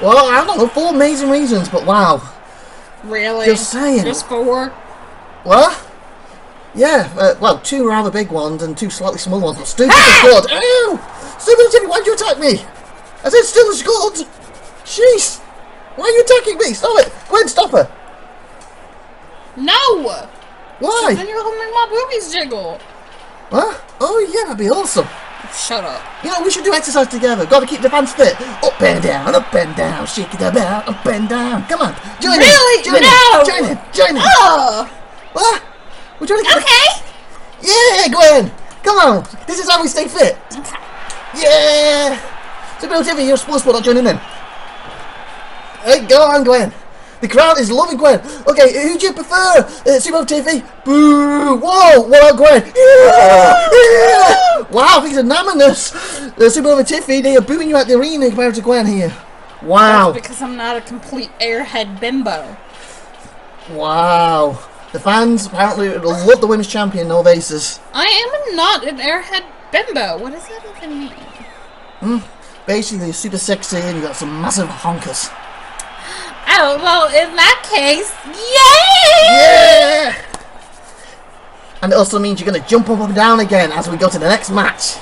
Well, I don't know, 4 amazing reasons, but wow. Really? Just saying. Just 4? What? Yeah, well, 2 rather big ones and 2 slightly small ones, but stupid as good. Ew! SupernovaTiffy, why'd you attack me? I said still as good. Jeez. Why are you attacking me? Stop it. Gwen, stop her. No! Why? Then you're gonna make my boobies jiggle. What? Oh yeah, that'd be awesome. Shut up. You know, we should do exercise together. Gotta keep the fans fit. Up and down, shake it about, up and down. Come on, join in. Join in. Oh! What? We're trying to get Okay. Yeah, Gwen. Come on. This is how we stay fit. Okay. Yeah. SupernovaTiffy, you're supposed to not join in then. Hey, go on, Gwen. The crowd is loving Gwen. Okay, who do you prefer? SupernovaTiffy? Boo! Whoa! What about Gwen? Yeah! Yeah! Wow, things are naminous. SupernovaTiffy, they are booing you out the arena compared to Gwen here. Wow. That's because I'm not a complete airhead bimbo. Wow. The fans apparently love the women's champion, no vases. I am not an airhead bimbo. What does that even mean? Basically, you're super sexy and you got some massive honkers. Oh, well, in that case, yay! Yeah! And it also means you're going to jump up and down again as we go to the next match.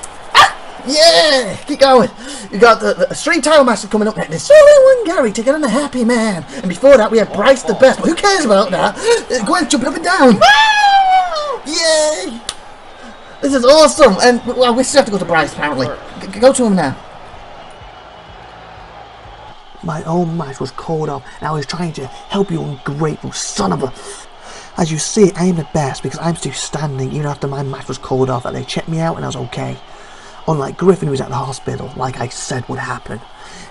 Yeah! Keep going. You got the street title match coming up next. There's only one Gary taking on the Happy Man. And before that, we have Bryce the Best. But who cares about that? Gwen jumping up and down. Yay! This is awesome. And, well, we still have to go to Bryce, apparently. Go to him now. My own match was called off, and I was trying to help you, ungrateful son of a... As you see, I am the best because I'm still standing even after my match was called off, and they checked me out and I was okay. Unlike Griffin, who was at the hospital, like I said would happen.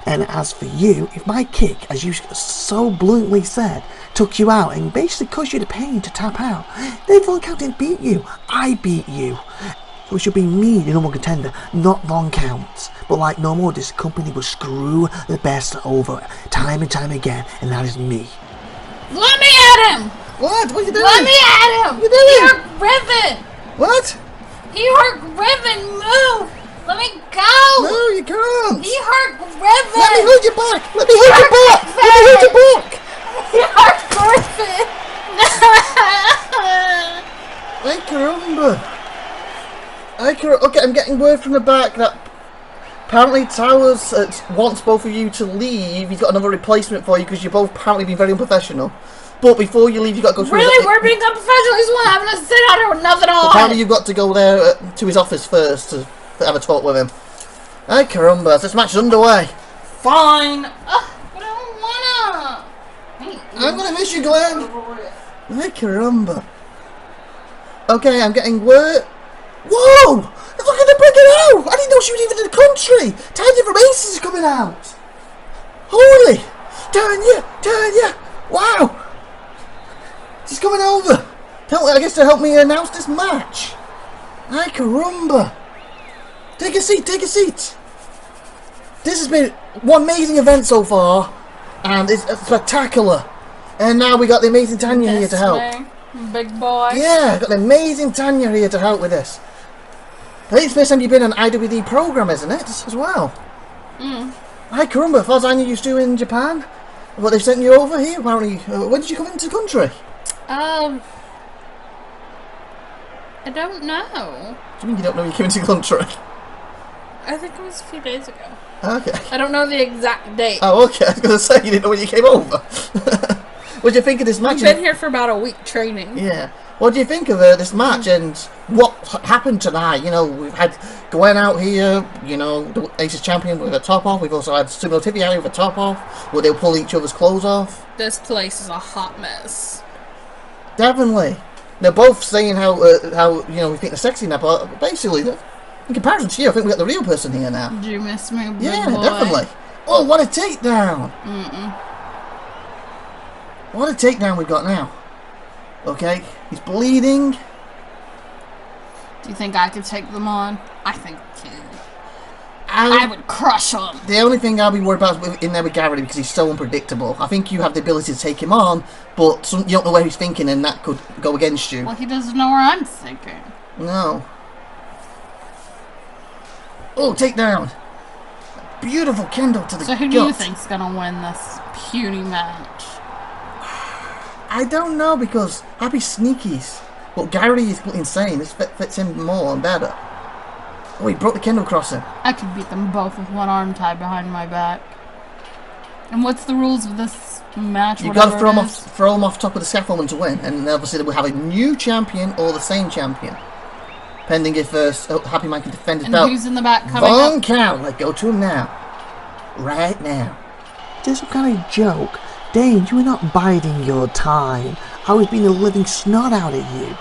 And as for you, if my kick, as you so bluntly said, took you out and basically caused you the pain to tap out, then Von Count didn't beat you. I beat you. So it should be me, the number 1 contender, not Von Count. But like no more, this company will screw the best over time and time again, and that is me. Let me at him! What? What are you doing? Let me at him! What are you doing? He hurt Griffin! What? He hurt Griffin! Move! Let me go! No, you can't. He hurt Griffin! Let me hold your back! Let me hold your back! Let me hold your back! He hurt Griffin! Ay, caramba. Okay, I'm getting word from the back that apparently Towers wants both of you to leave. He's got another replacement for you because you've both apparently been very unprofessional. But before you leave, you've got to go through... Really? We're being unprofessional? He's one having to sit out here with nothing on! Apparently you've got to go there to his office first to have a talk with him. Ay, caramba, this match is underway. Fine. But I don't wanna. I'm gonna miss you, Glenn. Ay, caramba. Okay, I'm getting word... Whoa! Look at the breaking out! I didn't know she was even in the country! Tanya from Aces is coming out! Holy! Tanya! Wow! She's coming over! I guess to help me announce this match! Ay, caramba! Take a seat! This has been one amazing event so far, and it's spectacular. And now we got the amazing Tanya here to help. Big boy. Yeah, got the amazing Tanya here to help with this. I think it's the first time you've been on an IWD program, isn't it? As well. Hi, caramba, as far as I knew you used to in Japan. What, they've sent you over here? Apparently, when did you come into the country? I don't know. What do you mean you don't know when you came into the country? I think it was a few days ago. Okay. I don't know the exact date. Oh, okay. I was going to say, you didn't know when you came over. What do you think of this match? I've been here for about a week training. Yeah. What do you think of this match and what happened tonight? You know, we've had Gwen out here, you know, the Aces champion with a top off. We've also had SupernovaTiffy out here with a top off, where they'll pull each other's clothes off. This place is a hot mess. Definitely. They're both saying how you know, we think they're sexy now, but basically, in comparison to you, I think we got the real person here now. Do you miss me, big Yeah, boy? definitely. Oh, what a takedown! What a takedown we've got now. Okay, he's bleeding. Do you think I could take them on? I think I can. I would crush him. The only thing I'll be worried about is in there with Garrity, because he's so unpredictable. I think you have the ability to take him on, but you don't know where he's thinking, and that could go against you. Well, he doesn't know where I'm thinking. No. Oh, takedown. Beautiful Kendall to the So who gut. do you think's gonna win this puny match? I don't know, because Happy Sneakies. But Garrity is insane. This fits him more and better. Oh, he broke the Kendall crossing. I could beat them both with one arm tied behind my back. And what's the rules of this match? You've got to throw him off top of the scaffolding to win. And obviously we'll have a new champion or the same champion. Pending if Happy Man can defend his belt. And who's in the back coming Von up? Count. Let's go to him now. Right now. Is this some kind of joke? Dane, you are not biding your time. I was being a living snot out at you.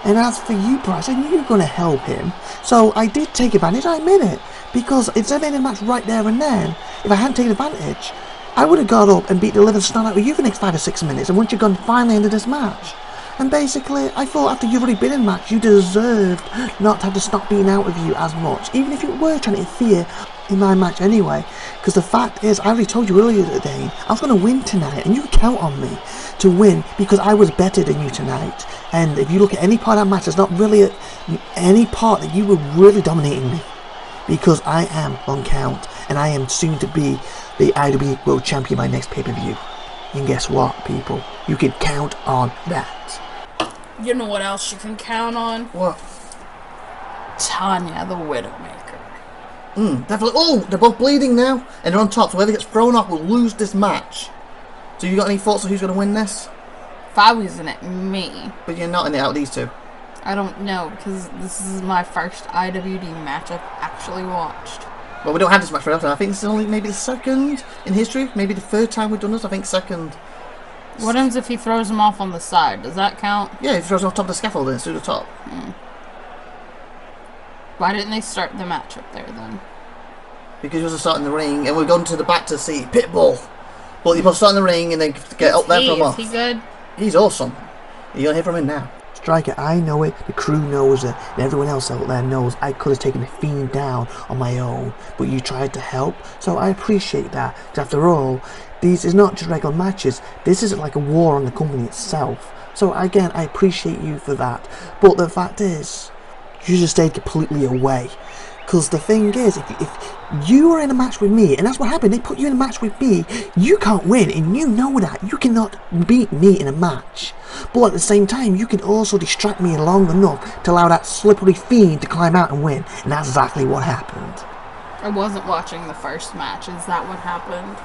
And as for you, Bryce, I knew you were going to help him. So I did take advantage, I admit it. Because instead of ending the match right there and then, if I hadn't taken advantage, I would have got up and beat the living snot out of you for the next 5 or 6 minutes. And once you've gone, finally ended this match. And basically, I thought after you've already been in the match, you deserved not to have to stop being out of you as much. Even if you were trying to interfere in my match anyway. Because the fact is, I already told you earlier today, I was going to win tonight. And you could count on me to win because I was better than you tonight. And if you look at any part of that match, there's not really any part that you were really dominating me. Because I am on count. And I am soon to be the IWD World Champion by next pay-per-view. And guess what, people? You can count on that. You know what else you can count on? What? Tanya, the Widowmaker. Definitely. Oh, they're both bleeding now. And they're on top. So whoever gets thrown off will lose this match. So you got any thoughts on who's going to win this? If I was in it, me. But you're not in it out of these two. I don't know, because this is my first IWD match I've actually watched. Well, we don't have this match very often. I think this is only maybe the second in history. Maybe the third time we've done this. I think second. What happens if he throws him off on the side? Does that count? Yeah, he throws off top of the scaffold and it's through the top. Why didn't they start the match up there then? Because he was starting the ring, and we're going to the back to see Pitbull. But you're supposed to start in the ring and then get up there from off. Is he good? He's awesome. You're going to hear from him now. Striker, I know it, the crew knows it, and everyone else out there knows I could have taken the Fiend down on my own, but you tried to help, so I appreciate that. Because after all, these is not just regular matches, this is like a war on the company itself. So again, I appreciate you for that. But the fact is, you just stayed completely away. Because the thing is, if you are in a match with me, and that's what happened, they put you in a match with me, you can't win, and you know that. You cannot beat me in a match. But at the same time, you can also distract me long enough to allow that slippery Fiend to climb out and win. And that's exactly what happened. I wasn't watching the first match. Is that what happened?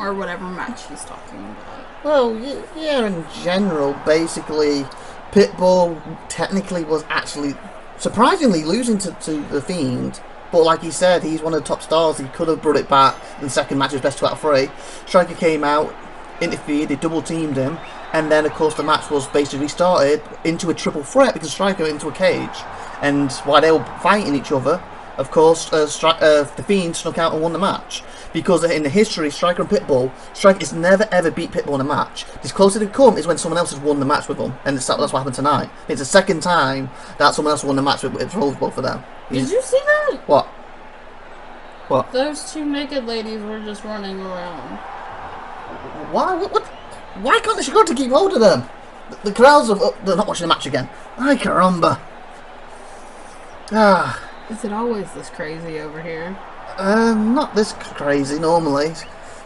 Or whatever match he's talking about. Well, yeah, in general, basically, Pitbull technically was actually surprisingly losing to the Fiend. But like he said, he's one of the top stars. He could have brought it back. In the second match, it was best 2 out of 3. Striker came out, interfered, they double teamed him. And then, of course, the match was basically restarted into a triple threat because Striker went into a cage. And while they were fighting each other, of course, the Fiend snuck out and won the match. Because in the history, Striker and Pitbull, Striker has never ever beat Pitbull in a match. As closer they come is when someone else has won the match with them. And that's what happened tonight. It's the second time that someone else won the match with both of them. Did you see that? What? What? Those 2 naked ladies were just running around. Why? What? Why can't the security keep hold of them? The crowds are they're not watching the match again. Ay caramba. Is it always this crazy over here? Not this crazy normally.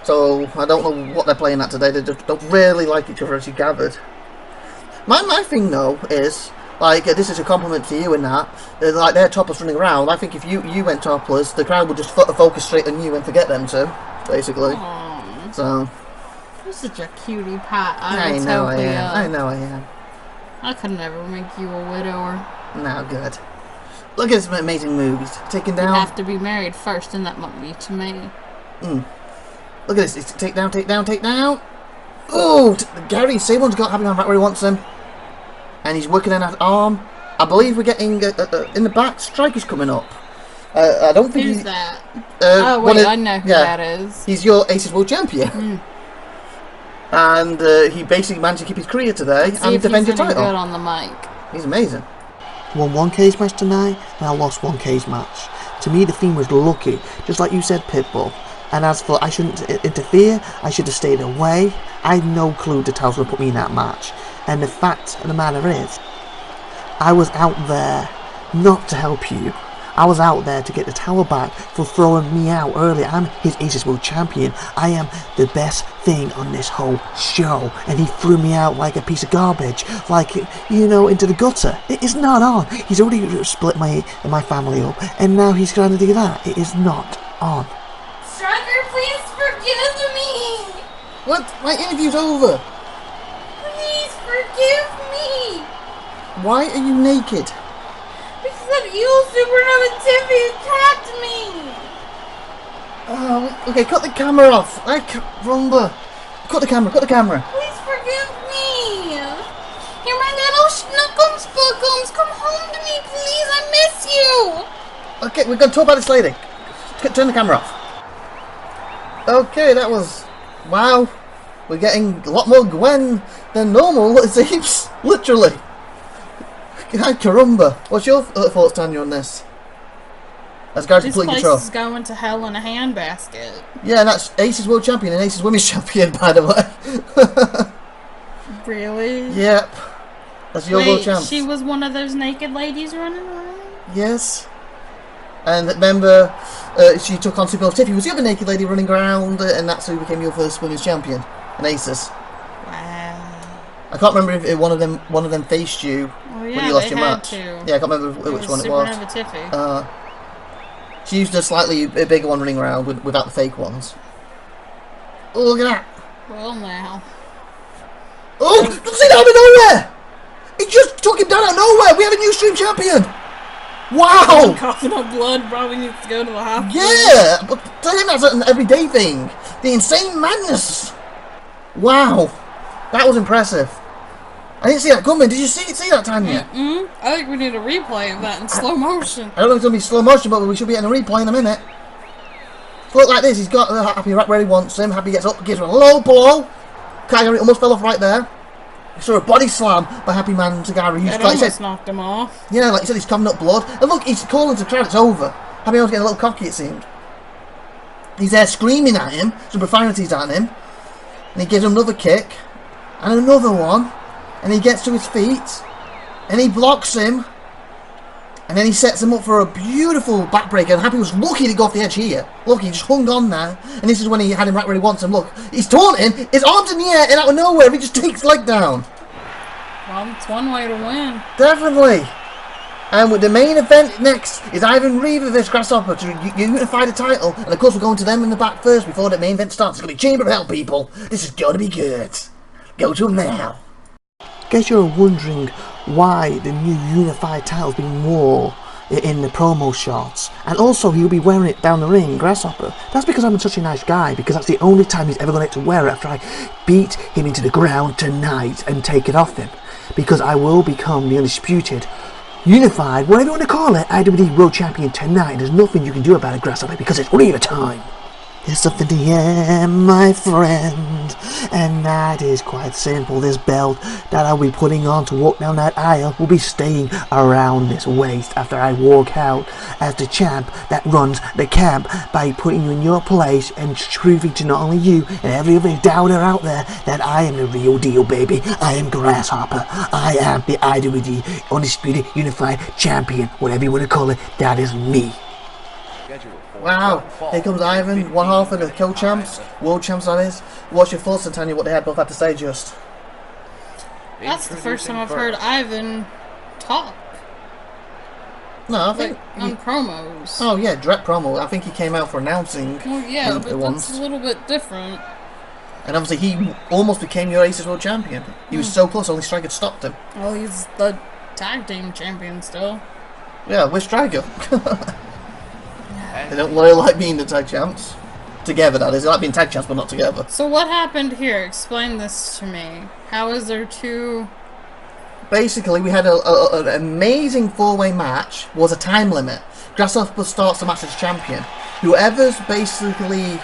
So I don't know what they're playing at today. They just don't really like each other, as you gathered. My thing though is like this is a compliment to you and that. Like they're topless running around. I think if you went topless, the crowd would just focus straight on you and forget them too, basically. Aww. So You're such a cutie pie. I know I am. I know I am. I could never make you a widower. No, good. Look at this amazing move. He's taken down. You have to be married first, and that might be to me. Look at this. It's take down, take down, take down. Oh, Gary Sable's got Happy Man right where he wants him. And he's working on that arm. I believe we're getting, in the back, Striker's coming up. I don't think Who's that? Oh, wait, I know who that is. He's your Aces World Champion. And he basically managed to keep his career today and defend your title. Good on the mic. He's amazing. Won one cage match tonight, and I lost one cage match. To me, the Fiend was lucky, just like you said, Pitbull. And as for I shouldn't interfere, I should have stayed away. I had no clue the titles would put me in that match. And the fact of the matter is, I was out there not to help you. I was out there to get the towel back for throwing me out earlier. I'm his Aces World Champion. I am the best thing on this whole show. And he threw me out like a piece of garbage. Like, you know, into the gutter. It is not on. He's already split my family up. And now he's trying to do that. It is not on. Striker, please forgive me! What? My interview's over. Please forgive me! Why are you naked? Because that evil SupernovaTiffy attacked me! Oh, okay, cut the camera off. I can't remember. Cut the camera, cut the camera. Please forgive me! You're my little schnookums bookums! Come home to me, please! I miss you! Okay, we're going to talk about this later. Turn the camera off. Okay, that was... Wow. We're getting a lot more Gwen than normal, it seems. Literally. Hi, caramba. What's your thoughts, Tanya, on this? As Gary's This completely place control. is going to hell in a handbasket. Yeah, and that's Aces World Champion and Aces Women's Champion, by the way. Really? Yep. That's your world Wait, champ. she was one of those naked ladies running around? Yes. And remember, she took on SupernovaTiffy, was the other naked lady running around, and that's who became your first women's champion, an Aces. Wow. I can't remember if one of them faced you when you lost your match. To. Yeah, I can't remember which one it was. SupernovaTiffy. She used a slightly bigger one running around without the fake ones. Oh, look at that! Well, now. Oh, see that out of nowhere! He just took him down out of nowhere! We have a new stream champion! Wow! Coughing up blood, probably needs to go to the hospital. Yeah! But to him that's an everyday thing. The insane madness! Wow! That was impressive. I didn't see that coming. Did you see that, Tanya? I think we need a replay of that in slow motion. I don't know if it's going to be slow motion, but we should be getting a replay in a minute. So look like this. He's got Happy right where he wants him. Happy gets up, gives him a low blow. Kagari almost fell off right there. He saw a body slam by Happy Man to Gary. That almost knocked him off. Yeah, like you said, he's coughing up blood. And look, he's calling to the crowd, it's over. Happy Man's getting a little cocky, it seemed. He's there screaming at him, some profanities at him. And he gives him another kick. And another one. And he gets to his feet. And he blocks him. And then he sets him up for a beautiful backbreaker. And Happy was lucky to go off the edge here. Look, he just hung on there. And this is when he had him right where he wants him. Look, he's taunting. His arm's in the air. And out of nowhere, he just takes his leg down. Well, it's one way to win. Definitely. And with the main event next is Ivan Reeve versus Grasshopper to unify the title. And of course, we're going to them in the back first before the main event starts. It's going to be Chamber of Hell, people. This is going to be good. Go to them now. Guess you're wondering why the new unified title's been worn in the promo shots, and also he'll be wearing it down the ring, Grasshopper. That's because I'm such a nice guy, because that's the only time he's ever going to wear it after I beat him into the ground tonight and take it off him, because I will become the undisputed, unified, whatever you want to call it, IWD World Champion tonight. There's nothing you can do about it, Grasshopper, because it's only your time. There's something to hear, my friend, and that is quite simple. This belt that I'll be putting on to walk down that aisle will be staying around this waist after I walk out as the champ that runs the camp by putting you in your place and proving to not only you and every other doubter out there that I am the real deal, baby. I am Grasshopper. I am the IWD Undisputed Unified Champion, whatever you want to call it. That is me. Wow, here comes Ivan, one half of the co-champs, world champs that is. What's your thoughts on Tanya, what they had both had to say just? That's the first time I've heard Ivan talk. No, I think... on promos. Oh yeah, direct promo. I think he came out for announcing. Well, yeah, but once. that's a little bit different. And obviously he almost became your Aces World Champion. He was so close, only Striker stopped him. Well, he's the tag team champion still. Yeah, we're Striker. They don't really like being the tag champs. Together, that is. They like being tag champs, but not together. So what happened here? Explain this to me. How is there two... Basically, we had an amazing four-way match. Was a time limit. Grasshopper starts the match as champion. Whoever's basically,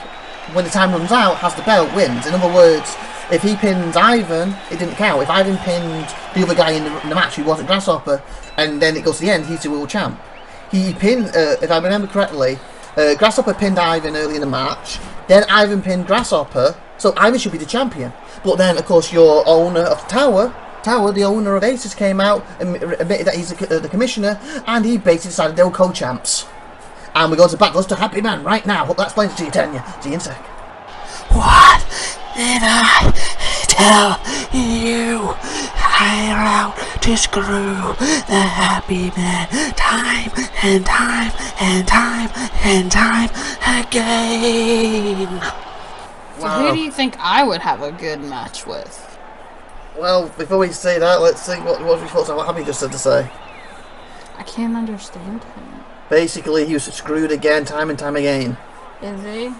when the time runs out, has the belt, wins. In other words, if he pins Ivan, it didn't count. If Ivan pinned the other guy in the match who wasn't Grasshopper, and then it goes to the end, he's the world champ. He pinned, if I remember correctly, Grasshopper pinned Ivan early in the match. Then Ivan pinned Grasshopper, so Ivan should be the champion. But then, of course, your owner of the Tower, the owner of Aces, came out and admitted that he's the commissioner, and he basically decided they were co-champs. And we're going to battle us to Happy Man right now. Hope that explains it to you, Tanya. See you in a sec. What did I tell you? I'm out to screw the Happy Man time and time and time and time again. So who do you think I would have a good match with? Well, before we say that, let's see what we thought of what Happy just said to say. I can't understand him. Basically, he was screwed again, time and time again. Is he?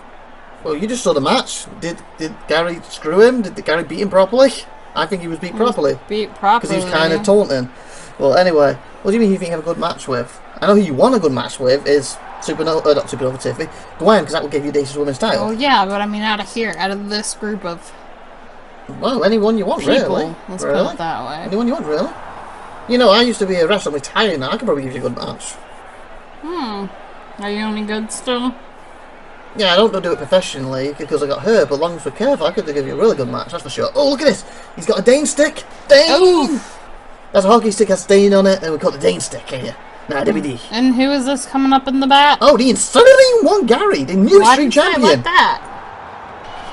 Well, you just saw the match. Did Gary screw him? Did Gary beat him properly? I think he was beat properly. Beat properly. Because he was kind of taunting. Well, anyway, what do you mean you think you have a good match with? I know who you want a good match with is not SupernovaTiffy, Gwen, because that will give you the Aces Women's title. Oh yeah, but I mean out of here, out of this group of Well, anyone you want, people, really. let's really? put it that way. Anyone you want, really. You know, I used to be a wrestler. I'm retired now. I could probably give you a good match. Are you any good still? Yeah, I don't do it professionally because I got hurt, but as long as we're careful, I could give you a really good match, that's for sure. Oh, look at this! He's got a Dane stick! Dane! Oh! That's a hockey stick, has Dane on it, and we call it the Dane stick here. Now, IWD. And who is this coming up in the back? Oh, the Insanity One Gary, the new Why Stream did you say it Champion! like that?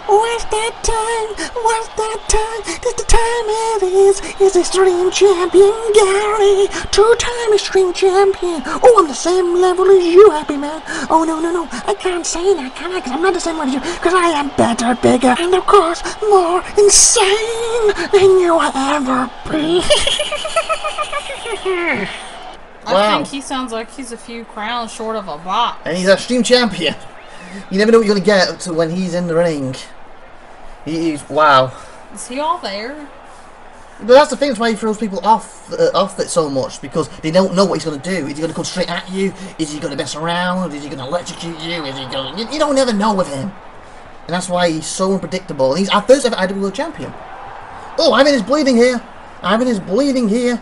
What's that time? What's that time? That's the time it is. It's Extreme Champion Gary. Two-time Extreme Champion. Oh, I'm the same level as you, Happy Man. Oh, no. I can't say that, can I? Because I'm not the same level as you. Because I am better, bigger, and of course, more insane than you ever be. I think he sounds like he's a few crowns short of a box. And he's our Stream Champion. You never know what you're going to get to when he's in the ring. He's, wow. Is he all there? But that's the thing, that's why he throws people off it so much, because they don't know what he's going to do. Is he going to come straight at you? Is he going to mess around? Is he going to electrocute you? Is he going to... You don't ever know with him. And that's why he's so unpredictable. And he's our first ever IWD World Champion. Oh, Ivan is bleeding here. Ivan is bleeding here.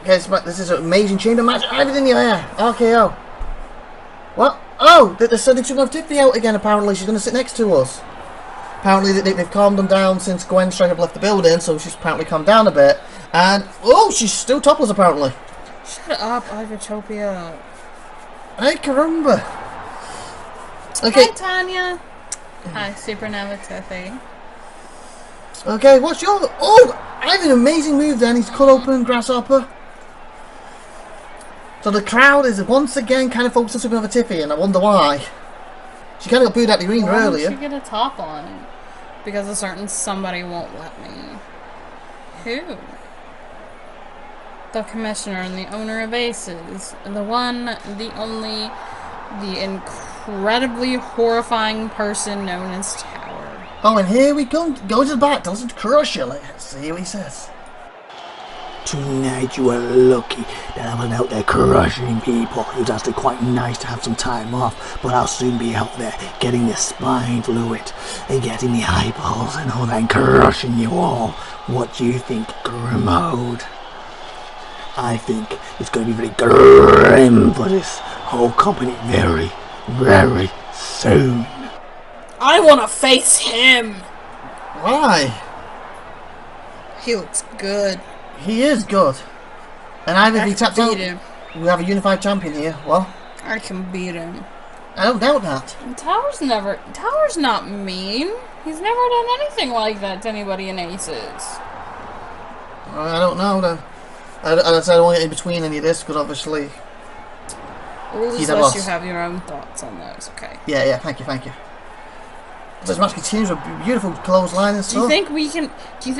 Okay, this is an amazing chamber match. Ivan in the air. RKO. What? Oh, they're sending SupernovaTiffy out again, apparently. She's going to sit next to us. Apparently, they've calmed them down since Gwen Striker left the building, so she's apparently calmed down a bit. And, oh, she's still topless, apparently. Shut up, IVATOPIA. Hey, caramba. Okay. Hi, Tanya. Hi, SupernovaTiffy. Okay, what's your... Oh, I have an amazing move then. He's cut open Grasshopper. So the crowd is once again kind of focused on SupernovaTiffy, and I wonder why. She kind of got booed out the arena earlier. Why didn't she get a top on? Because a certain somebody won't let me. Who? The commissioner and the owner of Aces. The one, the only, the incredibly horrifying person known as Tower. Oh, and here we go. Go to the back. Doesn't crush you. Let's see what he says. Tonight you were lucky that I wasn't out there crushing people. It was actually quite nice to have some time off, but I'll soon be out there getting the spine fluid and getting the eyeballs and all that and crushing you all. What do you think, Grimode? I think it's going to be very grim for this whole company very, very soon. I want to face him! Why? He looks good. He is good. And Ivan, if he taps out, him. we have a unified champion here. Well, I can beat him. I don't doubt that. Tower's not mean. He's never done anything like that to anybody in Aces. I don't know then. I don't want to get in between any of this because obviously. We'll just let you have your own thoughts on those, okay? Yeah, thank you. Those musketeers are beautiful clothesline and stuff. Do you think we can? Do you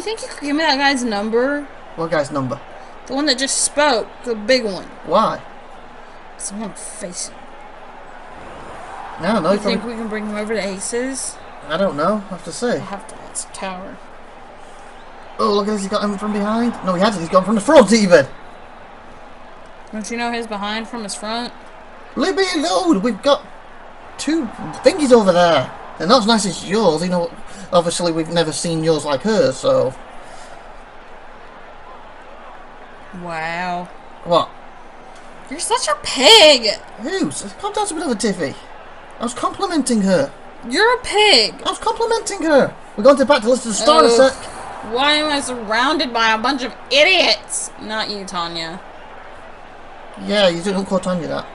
think you could give me that guy's number? What guy's number? The one that just spoke, the big one. Why? Because I want to face him. No, You think we can bring him over to Aces? I don't know. I have to I say. have to ask Tower. Oh, look at this. He's got him from behind. No, he hasn't. He's gone from the front even. Don't you know his behind from his front? Leave me alone. We've got 2 thingies over there. They're not as nice as yours. You know, obviously we've never seen yours like hers, so... Wow. What? You're such a pig! Who's? Calm down, SupernovaTiffy. I was complimenting her. You're a pig! I was complimenting her. We're going to back to listen to the star in a sec. Why am I surrounded by a bunch of idiots? Not you, Tanya. Yeah, you don't call Tanya that.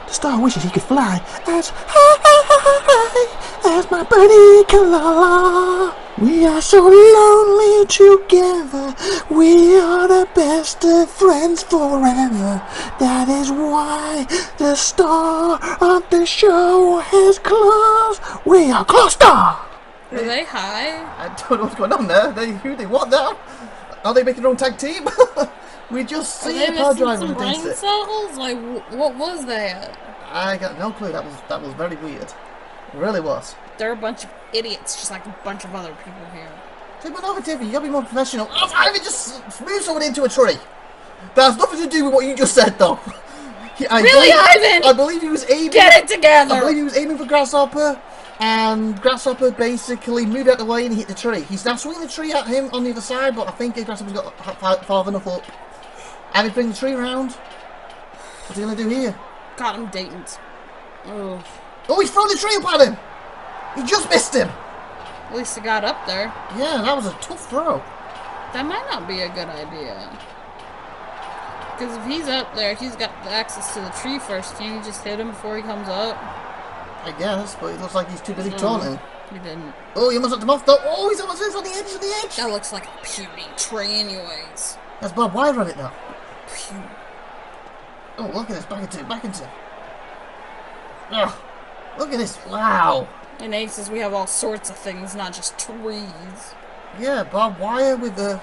The star wishes he could fly as high as my birdie can la. We are so lonely together. We are the best of friends forever. That is why the star of the show has closed. We are closed off. Are they high? I don't know what's going on there. What now? Are they making their own tag team? We just Are see they the car missing driver some against brain it. cells? Like, what was that? I got no clue. That was very weird. It really was. They're a bunch of idiots, just like a bunch of other people here. SupernovaTiffy, you gotta be more professional. Oh, I even just moved someone into a tree. That has nothing to do with what you just said, though. I believe he was aiming. Get it together! I believe he was aiming for Grasshopper, and Grasshopper basically moved out the way and he hit the tree. He's now swinging the tree at him on the other side, but I think Grasshopper's got far enough up. And he bring the tree around. What's he gonna do here? Got him, Dayton's. Oh. Oh, he's thrown the tree up at him! He just missed him! At least he got up there. Yeah, that was a tough throw. That might not be a good idea. Because if he's up there, he's got access to the tree first. Can you just hit him before he comes up? I guess, but it looks like he's too busy taunting. He didn't. Oh, he almost knocked him off though. Oh, he's almost on the edge, That looks like a puny tree anyways. That's barbed wire on it now. Puny. Oh, look at this. Back into. Oh, look at this. Wow. In Aces, we have all sorts of things, not just trees. Yeah, barbed wire with a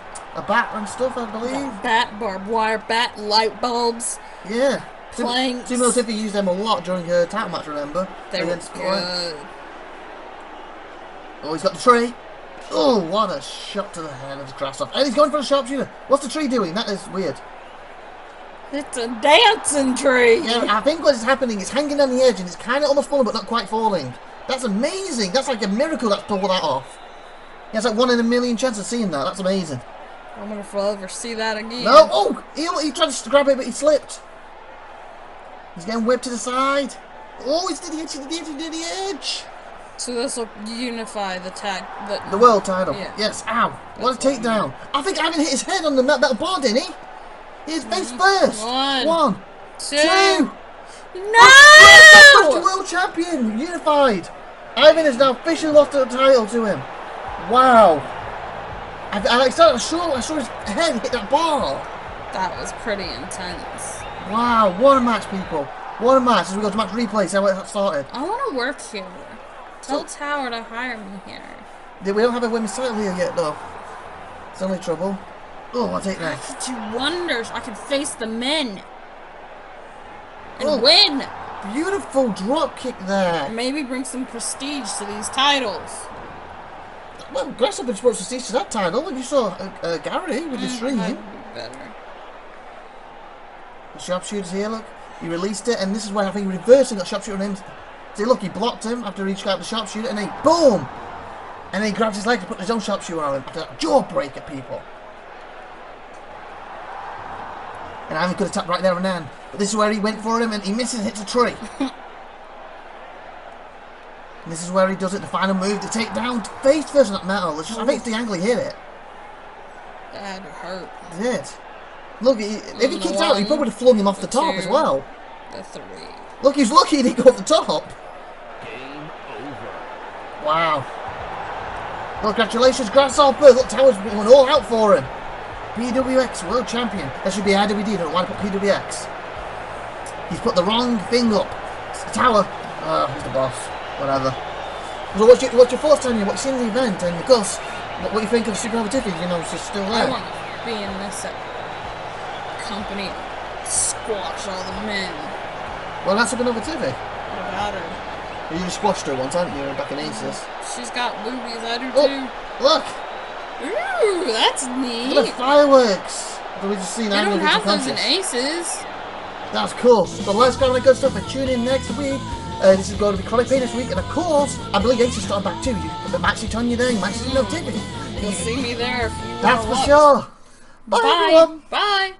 bat and stuff, I believe. Bat, barbed wire, bat, light bulbs. Yeah. Planks. SupernovaTiffy used them a lot during her title match, remember? They were Against good. Oh, he's got the tree. Oh, what a shot to the head of Grasshopper. And he's going for a sharpshooter. What's the tree doing? That is weird. It's a dancing tree. Yeah, I think what is happening is hanging on the edge and it's kind of almost falling but not quite falling. That's amazing. That's like a miracle that's pulled that off. He has like 1 in a million chance of seeing that. That's amazing. I wonder if we'll ever see that again. No. Oh, he tried to grab it but he slipped. He's getting whipped to the side. Oh, it's to the edge, to the edge. So this will unify the tag. The world title. Yeah. Yes. Ow. What a takedown. I think Ivan hit his head on the metal bar, didn't he? His face first. 1, 2. No! No! The world champion, unified. Ivan has now officially lost the title to him. Wow. I saw his head hit that bar. That was pretty intense. Wow, what a match, people. What a match as we go to match replay, see how it started. I want to work here. Tell Tower to hire me here. We don't have a women's title here yet, though. It's only trouble. Oh, I'll take I that. could do wonders. I could face the men. And Oh. win. Beautiful drop kick there. Maybe bring some prestige to these titles. Well, Grasshopper supposed to see to that title. When you saw Gary with the stream. That would be better. The sharpshooter's here, look. He released it, and this is why I think he reversed and got sharpshooter on him. See, look, he blocked him after he got the sharpshooter, and then boom! And then he grabs his leg to put his own sharpshooter on him. Jawbreaker, people. And Ivan could have tapped right there and then. But this is where he went for him, and he misses and hits a tree. And this is where he does it, the final move, to take down face first on that metal. It's just, I think it's the angle he hit it. That had to hurt. It did. Look, if he kicked out, he probably would have flung him off the top as well. The 3. Look, he's lucky he didn't go off the top. Game over. Wow. Well, congratulations, Grasshopper. Look, Tower's going all out for him. PWX World Champion. That should be IWD. Don't know why to put PWX. He's put the wrong thing up. Tower. Oh, he's the boss. Whatever. So what's your thoughts, Tanya? What you seen in the event, and Gus? What do you think of SupernovaTiffy? You know, she's still I there. want to be in this company. Squash all the men. Well, that's SupernovaTiffy. What about her? You just squashed her once, haven't you? Back in Aces. She's got boobies. I do Oh, too. look! Ooh, that's neat. Look at the fireworks. So we just seen I don't annual have those contest. in Aces. That's cool. So let's go on the good stuff and tune in next week. This is going to be Chronic Pain this week, and of course, I believe Ace is starting back too. You might see Tanya there, you might see SupernovaTiffy. You'll see me there if you That's roll for up. sure. Bye, Bye. everyone. Bye.